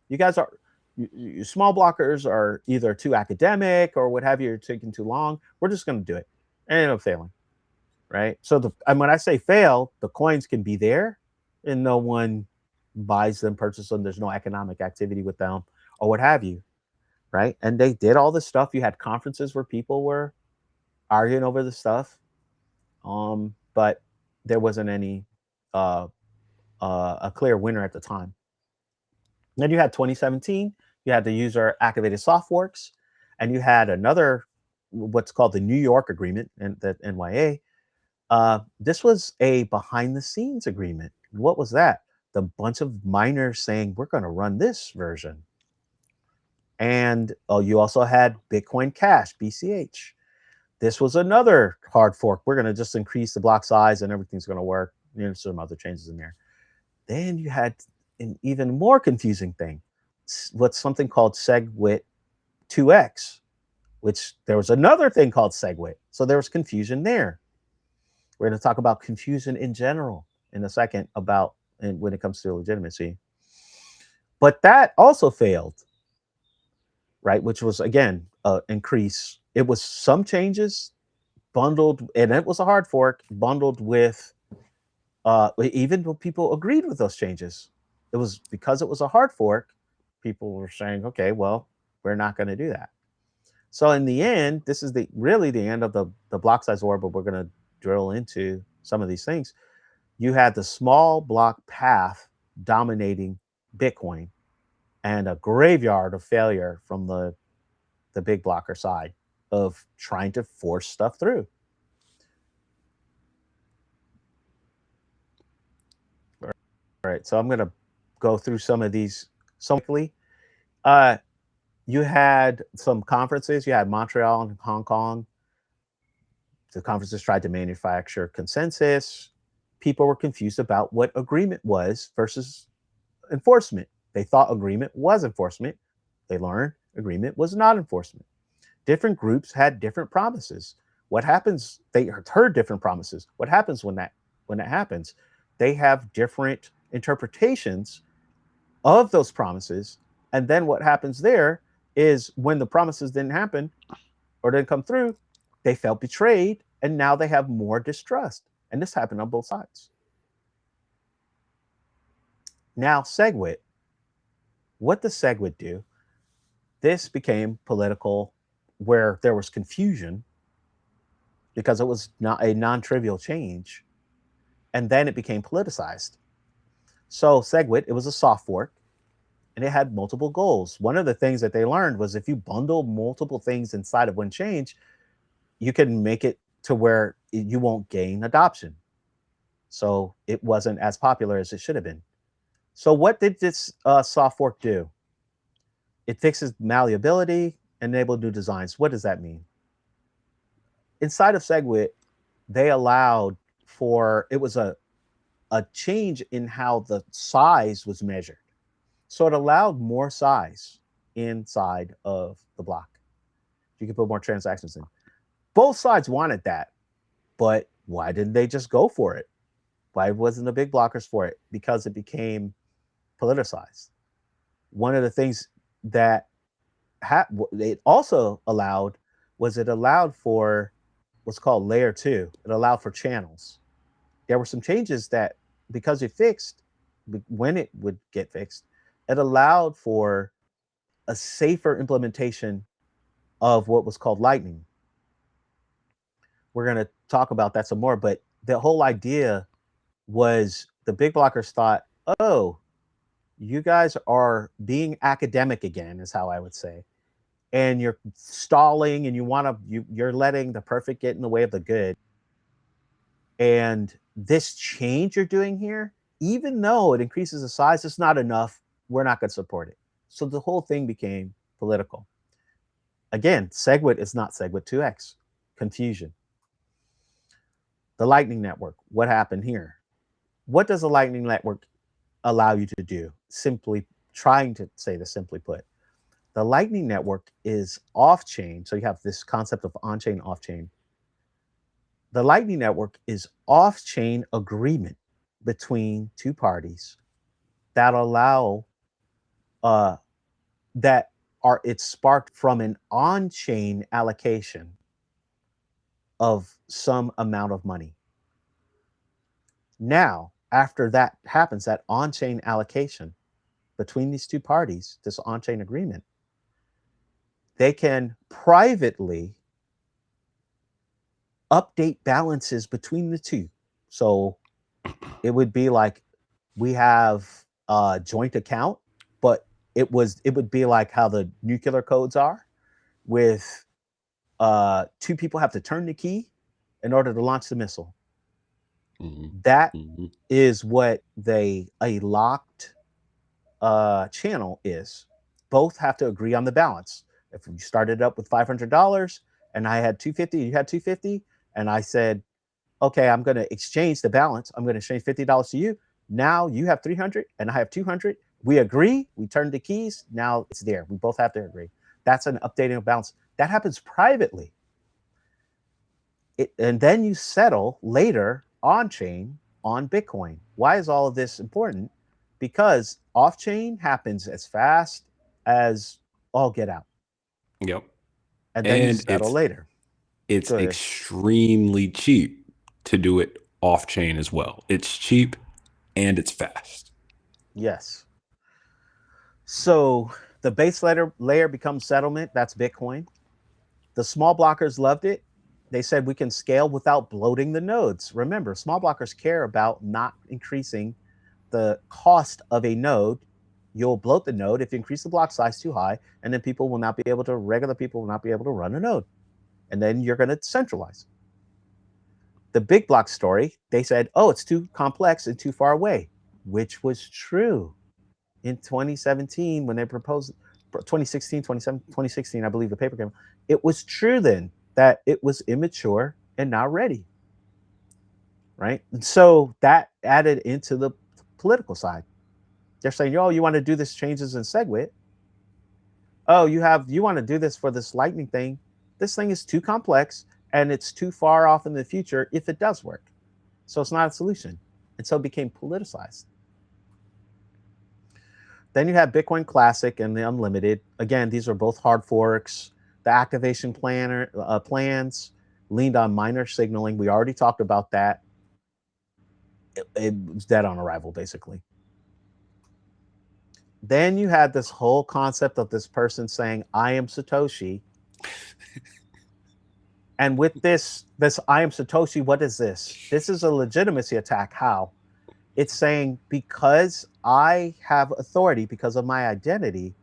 you guys are, you small blockers are either too academic or what have you, you're taking too long. We're just going to do it. And it ended up failing, right? So and when I say fail, the coins can be there and no one buys them, purchases them. There's no economic activity with them or what have you, right? And they did all this stuff. You had conferences where people were arguing over the stuff, but there wasn't any a clear winner at the time. Then you had 2017, you had the user activated soft forks, and you had another, what's called the New York Agreement, and the NYA. This was a behind the scenes agreement. What was that? The bunch of miners saying, we're going to run this version. And you also had Bitcoin Cash, BCH. This was another hard fork. We're going to just increase the block size and everything's going to work. There's some other changes in there. Then you had an even more confusing thing. What's something called SegWit 2x, which there was another thing called SegWit. So there was confusion there. We're going to talk about confusion in general in a second when it comes to legitimacy. But that also failed, right? Which was, again, increase. It was some changes bundled, and it was a hard fork bundled with, even when people agreed with those changes. It was because it was a hard fork, people were saying, okay, well, we're not going to do that. So in the end, this is really the end of the block size war, but we're going to drill into some of these things. You had the small block path dominating Bitcoin, and a graveyard of failure from the big blocker side of trying to force stuff through. All right, so I'm going to go through some of these quickly. You had some conferences. You had Montreal and Hong Kong. The conferences tried to manufacture consensus. People were confused about what agreement was versus enforcement. They thought agreement was enforcement. They learned agreement was not enforcement. Different groups had different promises. What happens? They heard different promises. What happens when that happens? They have different interpretations of those promises. And then what happens there is when the promises didn't happen or didn't come through, they felt betrayed, and now they have more distrust. And this happened on both sides. Now, SegWit. What does SegWit do? This became political, where there was confusion because it was not a non-trivial change. And then it became politicized. So SegWit, it was a soft fork, and it had multiple goals. One of the things that they learned was if you bundle multiple things inside of one change, you can make it to where you won't gain adoption. So it wasn't as popular as it should have been. So what did this soft fork do? It fixes malleability, enabled new designs. What does that mean? Inside of SegWit, they allowed for, it was a change in how the size was measured. So it allowed more size inside of the block. You could put more transactions in. Both sides wanted that, but why didn't they just go for it? Why wasn't the big blockers for it? Because it became politicized. One of the things that it also allowed was it allowed for what's called layer 2. It allowed for channels. There were some changes that, because it fixed, when it would get fixed, it allowed for a safer implementation of what was called Lightning. We're going to talk about that some more, but the whole idea was the big blockers thought, oh, you guys are being academic again, is how I would say. And you're stalling, and you're letting the perfect get in the way of the good. And this change you're doing here, even though it increases the size, it's not enough. We're not going to support it. So the whole thing became political. Again, SegWit is not SegWit 2x. Confusion. The Lightning Network. What happened here? What does the Lightning Network allow you to do? Simply trying to say this simply put. The Lightning Network is off-chain. So you have this concept of on-chain, off-chain. The Lightning Network is off-chain agreement between two parties that allow it's sparked from an on-chain allocation of some amount of money. Now, after that happens, that on-chain allocation between these two parties, this on-chain agreement, they can privately update balances between the two. So it would be like we have a joint account, but it would be like how the nuclear codes are, with two people have to turn the key in order to launch the missile. Mm-hmm. That mm-hmm. is what a locked channel is. Both have to agree on the balance. If you started up with $500 and I had $250, you had $250, and I said, okay, I'm going to exchange the balance. I'm going to exchange $50 to you. Now you have $300 and I have $200. We agree. We turn the keys. Now it's there. We both have to agree. That's an updating of balance. That happens privately. And then you settle later on chain on Bitcoin. Why is all of this important? Because off chain happens as fast as all get out. Yep. And then you settle later. It's extremely cheap to do it off chain as well. It's cheap and it's fast. Yes. So the base layer becomes settlement. That's Bitcoin. The small blockers loved it. They said we can scale without bloating the nodes. Remember, small blockers care about not increasing the cost of a node you'll bloat the node if you increase the block size too high, and then regular people will not be able to run a node. And then you're going to centralize. The big block story, they said, oh, it's too complex and too far away, which was true in 2017 when they proposed 2016, I believe the paper came. It was true then that it was immature and not ready. Right. And so that added into the political side. They're saying, oh, you want to do this changes in SegWit. Oh, you want to do this for this lightning thing. This thing is too complex and it's too far off in the future if it does work. So it's not a solution. And so it became politicized. Then you have Bitcoin Classic and the Unlimited. Again, these are both hard forks. The activation plans leaned on miner signaling. We already talked about that. It was dead on arrival, basically. Then you had this whole concept of this person saying, I am Satoshi. And with this I am Satoshi, what is this? This is a legitimacy attack. How? It's saying, because I have authority, because of my identity,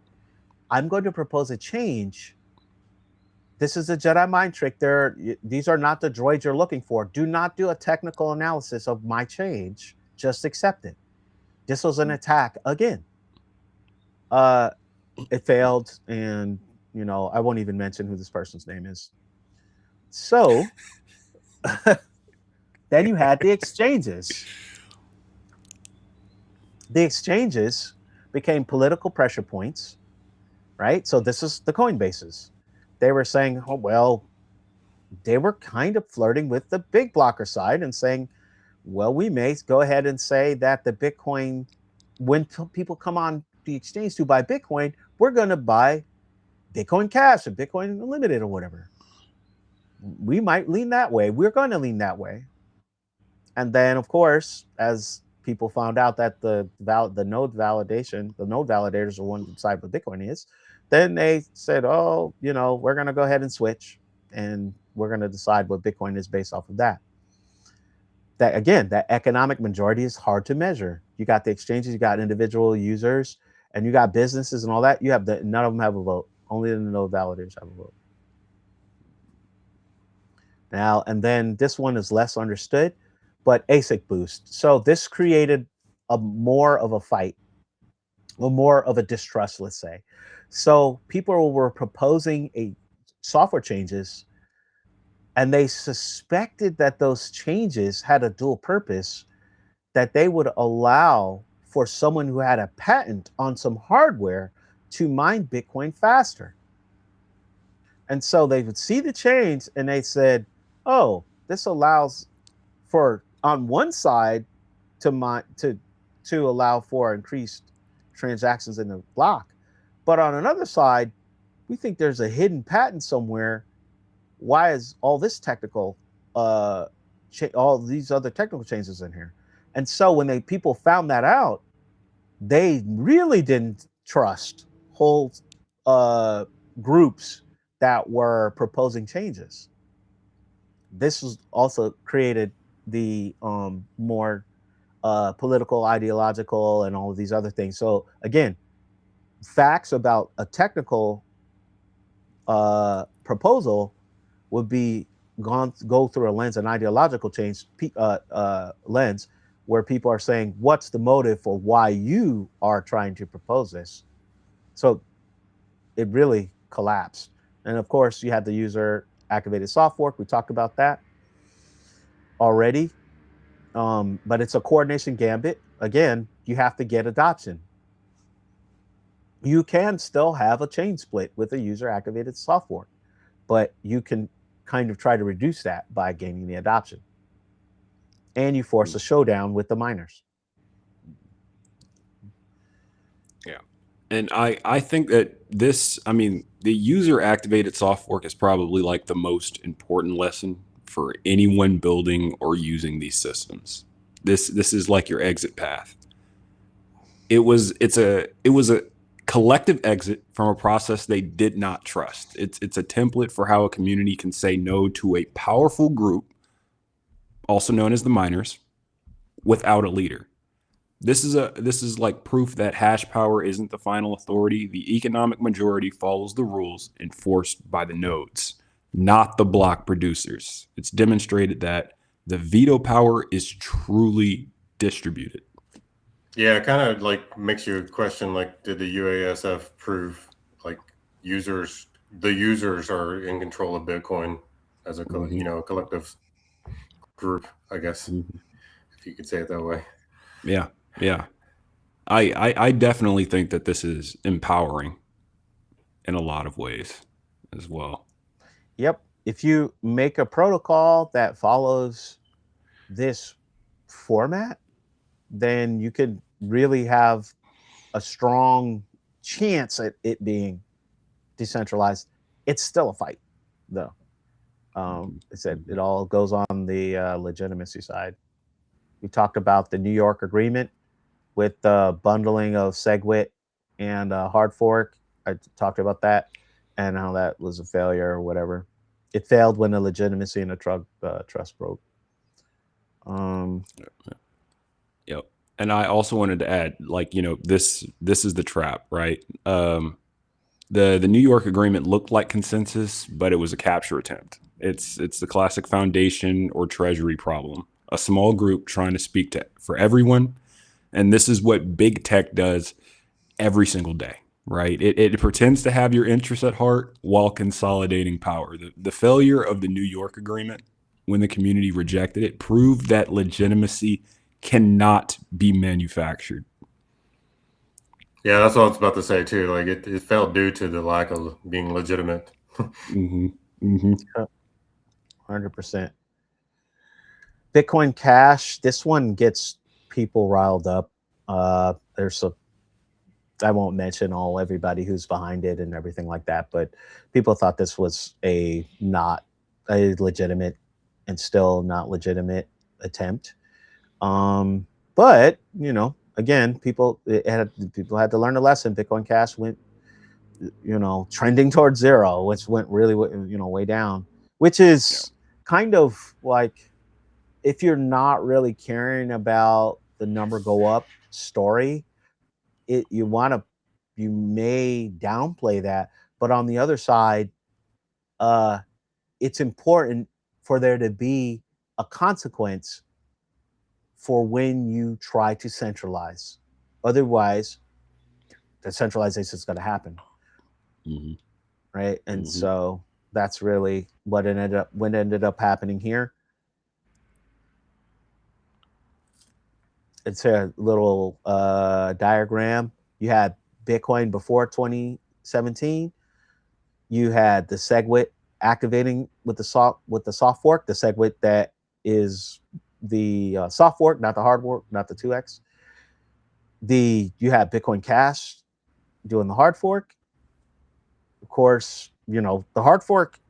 I'm going to propose a change. This is a Jedi mind trick. These are not the droids you're looking for. Do not do a technical analysis of my change. Just accept it. This was an attack again. It failed, and I won't even mention who this person's name is. So then you had the exchanges. The exchanges became political pressure points, right? So this is the Coinbases. They were saying, oh, well, they were kind of flirting with the big blocker side and saying, well, we may go ahead and say that the Bitcoin, when people come on the exchange to buy Bitcoin, we're going to buy Bitcoin Cash or Bitcoin Unlimited or whatever. We might lean that way. We're going to lean that way. And then, of course, as people found out that the node validators are one to decide what Bitcoin is, then they said, oh, we're going to go ahead and switch, and we're going to decide what Bitcoin is based off of that. That, again, that economic majority is hard to measure. You got the exchanges, you got individual users, and you got businesses and all that. None of them have a vote. Only the node validators have a vote. Now, and then this one is less understood, but ASIC boost. So this created more of a fight, or more of a distrust, let's say. So people were proposing software changes, and they suspected that those changes had a dual purpose, that they would allow for someone who had a patent on some hardware to mine Bitcoin faster. And so they would see the change and they said, oh, this allows for, on one side, to allow for increased transactions in the block. But on another side, we think there's a hidden patent somewhere. Why is all this technical, all these other technical changes in here? And so when people found that out, they really didn't trust whole groups that were proposing changes. This was also created the more political, ideological, and all of these other things. So again, facts about a technical proposal would be go through a lens, an ideological change lens, where people are saying, what's the motive for why you are trying to propose this? So it really collapsed. And of course, you had the user activated soft fork. We talked about that already. But it's a coordination gambit. Again, you have to get adoption. You can still have a chain split with a user activated soft fork, but you can kind of try to reduce that by gaining the adoption. And you force a showdown with the miners. Yeah. And I think that the user activated soft fork is probably like the most important lesson for anyone building or using these systems. This is like your exit path. It was a collective exit from a process they did not trust. It's a template for how a community can say no to a powerful group, also known as the miners, without a leader. This is like proof that hash power isn't the final authority. The economic majority follows the rules enforced by the nodes, not the block producers. It's demonstrated that the veto power is truly distributed. Yeah, it kind of like makes you question, like, did the UASF prove like the users are in control of Bitcoin as a collective group, I guess, if you could say it that way. Yeah, yeah. I definitely think that this is empowering in a lot of ways as well. Yep. If you make a protocol that follows this format, then you could really have a strong chance at it being decentralized. It's still a fight, though. I said it all goes on the legitimacy side. We talked about the New York Agreement with the bundling of SegWit and hard fork. I talked about that and how that was a failure or whatever. It failed when the legitimacy and the trust broke. Yep. And I also wanted to add, like, this is the trap, right? The New York Agreement looked like consensus, but it was a capture attempt. It's the classic foundation or treasury problem. A small group trying to speak for everyone, and this is what big tech does every single day, right? It pretends to have your interests at heart while consolidating power. The failure of the New York Agreement, when the community rejected it, proved that legitimacy cannot be manufactured. Yeah, that's what I was about to say too. Like it failed due to the lack of being legitimate. 100%. Bitcoin Cash, this one gets people riled up. I won't mention everybody who's behind it and everything like that, but people thought this was not a legitimate and still not legitimate attempt. But again, people had to learn a lesson. Bitcoin Cash went, trending towards zero, which went really, way down, which is kind of like, if you're not really caring about the number go up story, you may downplay that. But on the other side, it's important for there to be a consequence for when you try to centralize. Otherwise, the centralization is going to happen. Right. And so that's really what ended up happening here. It's a little diagram. You had Bitcoin before 2017. You had the SegWit activating with the soft fork, the SegWit that is the soft fork, not the hard fork, not the 2x. You had Bitcoin Cash doing the hard fork. Of course, the hard fork,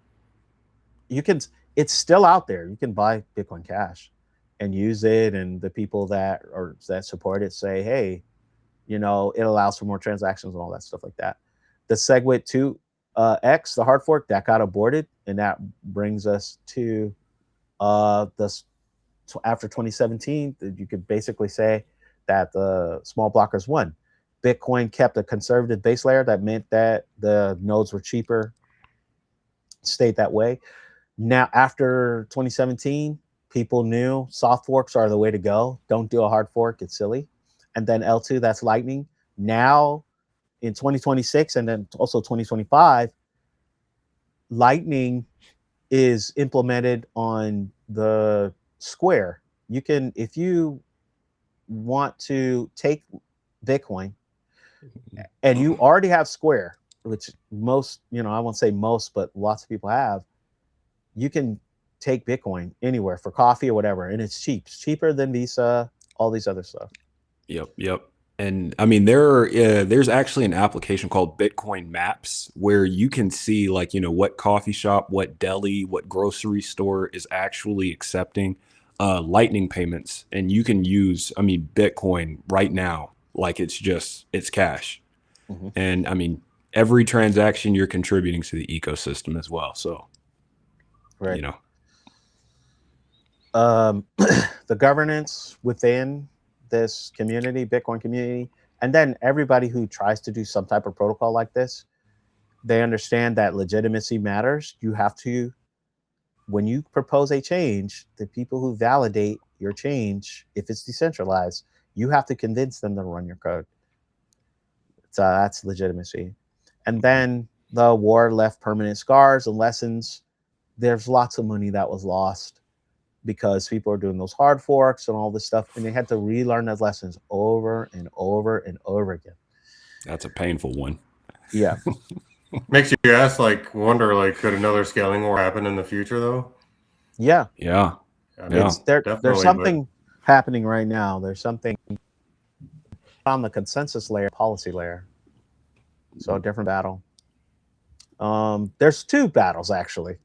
it's still out there. You can buy Bitcoin Cash and use it, and the people that support it say, hey, it allows for more transactions and all that stuff like that. The SegWit 2x, the hard fork, that got aborted, and that brings us to after 2017. You could basically say that the small blockers won. Bitcoin kept a conservative base layer. That meant that the nodes were cheaper, stayed that way. Now, after 2017, people knew soft forks are the way to go. Don't do a hard fork. It's silly. And then L2, that's Lightning. Now, in 2026 and then also 2025, Lightning is implemented on the Square. You can, if you want to take Bitcoin and you already have Square, which most, I won't say most, but lots of people have, you can take Bitcoin anywhere for coffee or whatever, and it's cheap. It's cheaper than Visa, all these other stuff. Yep. And I mean, there's actually an application called Bitcoin Maps where you can see, like, what coffee shop, what deli, what grocery store is actually accepting Lightning payments, and you can use, Bitcoin right now, like it's cash. And I mean, every transaction you're contributing to the ecosystem as well. So, right. The governance within this community, Bitcoin community, and then everybody who tries to do some type of protocol like this, they understand that legitimacy matters. You have to, when you propose a change, the people who validate your change, if it's decentralized, you have to convince them to run your code. So that's legitimacy. And then the war left permanent scars and lessons. There's lots of money that was lost because people are doing those hard forks and all this stuff, and they had to relearn those lessons over and over and over again. That's a painful one. Yeah. Makes you ask, like, wonder, like, could another scaling war happen in the future, though? Yeah. Yeah. I mean, Yeah. It's there. definitely, There's something happening right now. There's something on the consensus layer, policy layer. So a different battle. There's two battles actually.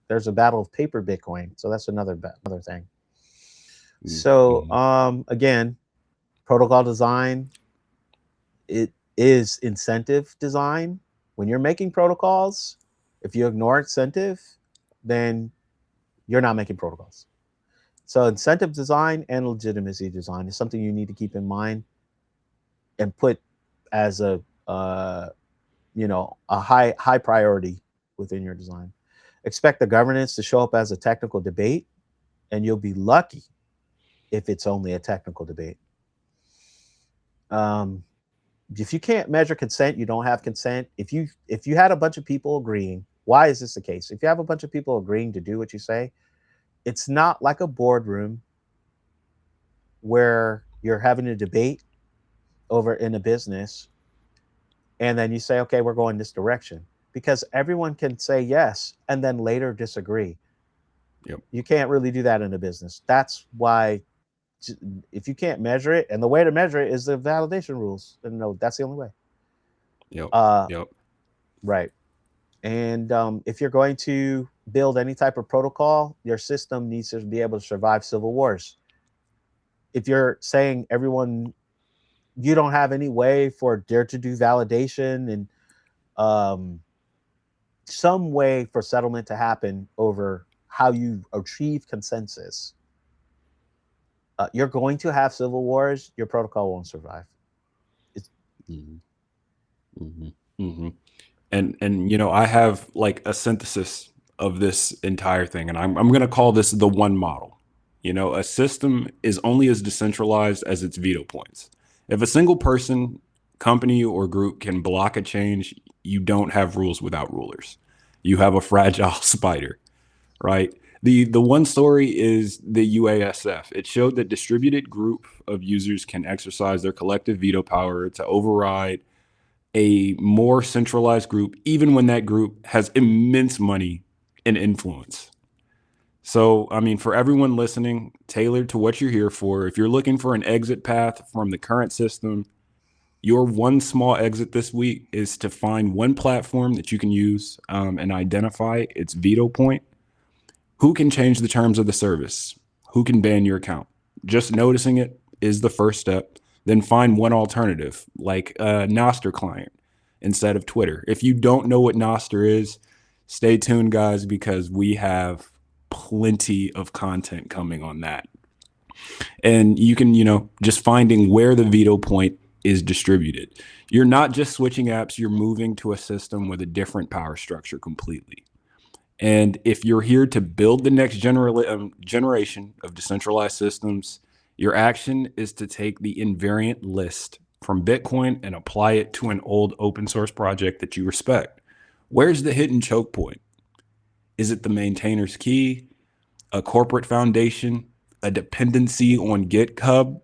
There's a battle of paper Bitcoin. So that's another thing. So again, protocol design, it is incentive design. When you're making protocols, if you ignore incentive, then you're not making protocols. So incentive design and legitimacy design is something you need to keep in mind and put as a a high priority within your design. Expect the governance to show up as a technical debate, and you'll be lucky if it's only a technical debate. If you can't measure consent, you don't have consent. If you had a bunch of people agreeing, why is this the case? If you have a bunch of people agreeing to do what you say, it's not like a boardroom where you're having a debate over in a business and then you say, okay, we're going this direction, because everyone can say yes and then later disagree. Yep. You can't really do that in a business. That's why, if you can't measure it, and the way to measure it is the validation rules, and no, that's the only way. Yep. Yep. Right. And if you're going to build any type of protocol, your system needs to be able to survive civil wars. If you're saying everyone, you don't have any way for there to do validation and some way for settlement to happen over how you achieve consensus, you're going to have civil wars. Your protocol won't survive. And I have like a synthesis of this entire thing, and I'm going to call this the one model. A system is only as decentralized as its veto points. If a single person, company, or group can block a change, you don't have rules without rulers. You have a fragile spider, right? The one story is the UASF. It showed that distributed group of users can exercise their collective veto power to override a more centralized group, even when that group has immense money and influence. So, I mean, for everyone listening, tailored to what you're here for, if you're looking for an exit path from the current system, your one small exit this week is to find one platform that you can use and identify its veto point. Who can change the terms of the service? Who can ban your account? Just noticing it is the first step. Then find one alternative, like a Nostr client instead of Twitter. If you don't know what Nostr is, stay tuned, guys, because we have plenty of content coming on that. And you can, just finding where the veto point is distributed. You're not just switching apps, you're moving to a system with a different power structure completely. And if you're here to build the next generation of decentralized systems, your action is to take the invariant list from Bitcoin and apply it to an old open source project that you respect. Where's the hidden choke point? Is it the maintainer's key, a corporate foundation, a dependency on GitHub,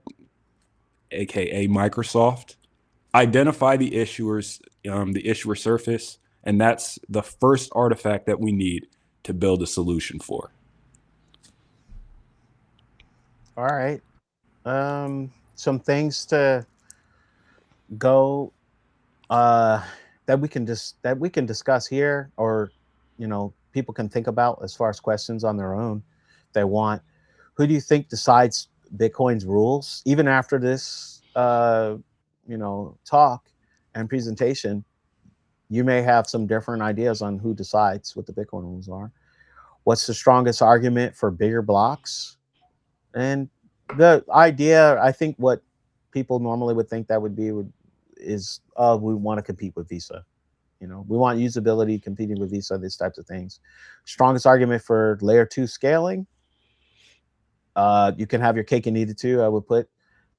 aka Microsoft? Identify the issuers, the issuer surface, and that's the first artifact that we need to build a solution for. All right. Some things to go that we can discuss here, or people can think about as far as questions on their own if they want. Who do you think decides Bitcoin's rules? Even after this talk and presentation, you may have some different ideas on who decides what the Bitcoin rules are. What's the strongest argument for bigger blocks? And The idea, I think, what people normally would think that would be is, we want to compete with Visa. You know, we want usability competing with Visa, these types of things. Strongest argument for layer 2 scaling. You can have your cake and eat it too, I would put.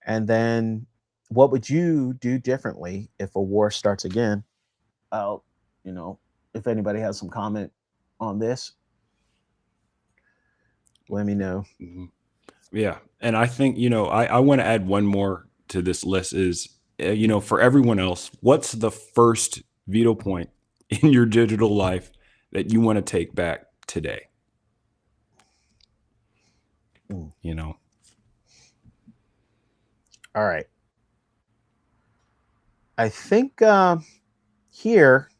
And then what would you do differently if a war starts again? I'll, you know, if anybody has some comment on this, let me know. Mhm. Yeah. And I think, I want to add one more to this list is, for everyone else, what's the first veto point in your digital life that you want to take back today? Mm. You know, All right. I think here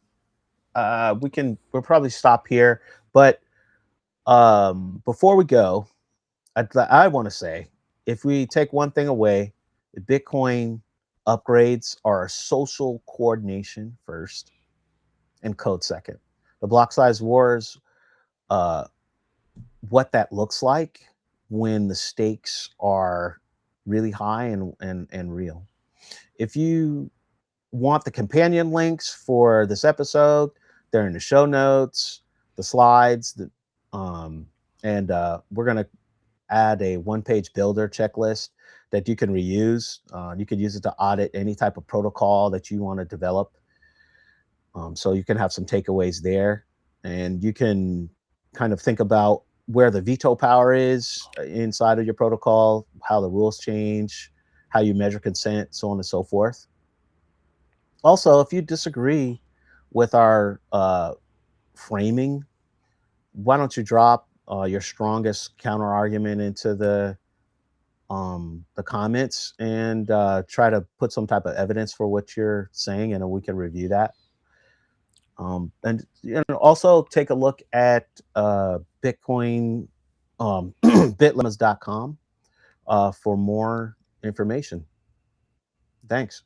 we'll probably stop here. But before we go, I want to say, if we take one thing away, the Bitcoin upgrades are social coordination first and code second. The block size wars, uh, what that looks like when the stakes are really high and real. If you want the companion links for this episode, they're in the show notes, the slides, and we're gonna add a one-page builder checklist that you can reuse. You could use it to audit any type of protocol that you want to develop. So you can have some takeaways there, and you can kind of think about where the veto power is inside of your protocol, how the rules change, how you measure consent, so on and so forth. Also, if you disagree with our framing, why don't you drop your strongest counter argument into the comments, and try to put some type of evidence for what you're saying, and we can review that. And also take a look at Bitcoin, bitlemmas.com for more information. Thanks.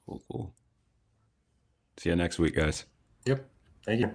cool. See you next week, guys. Yep. Thank you.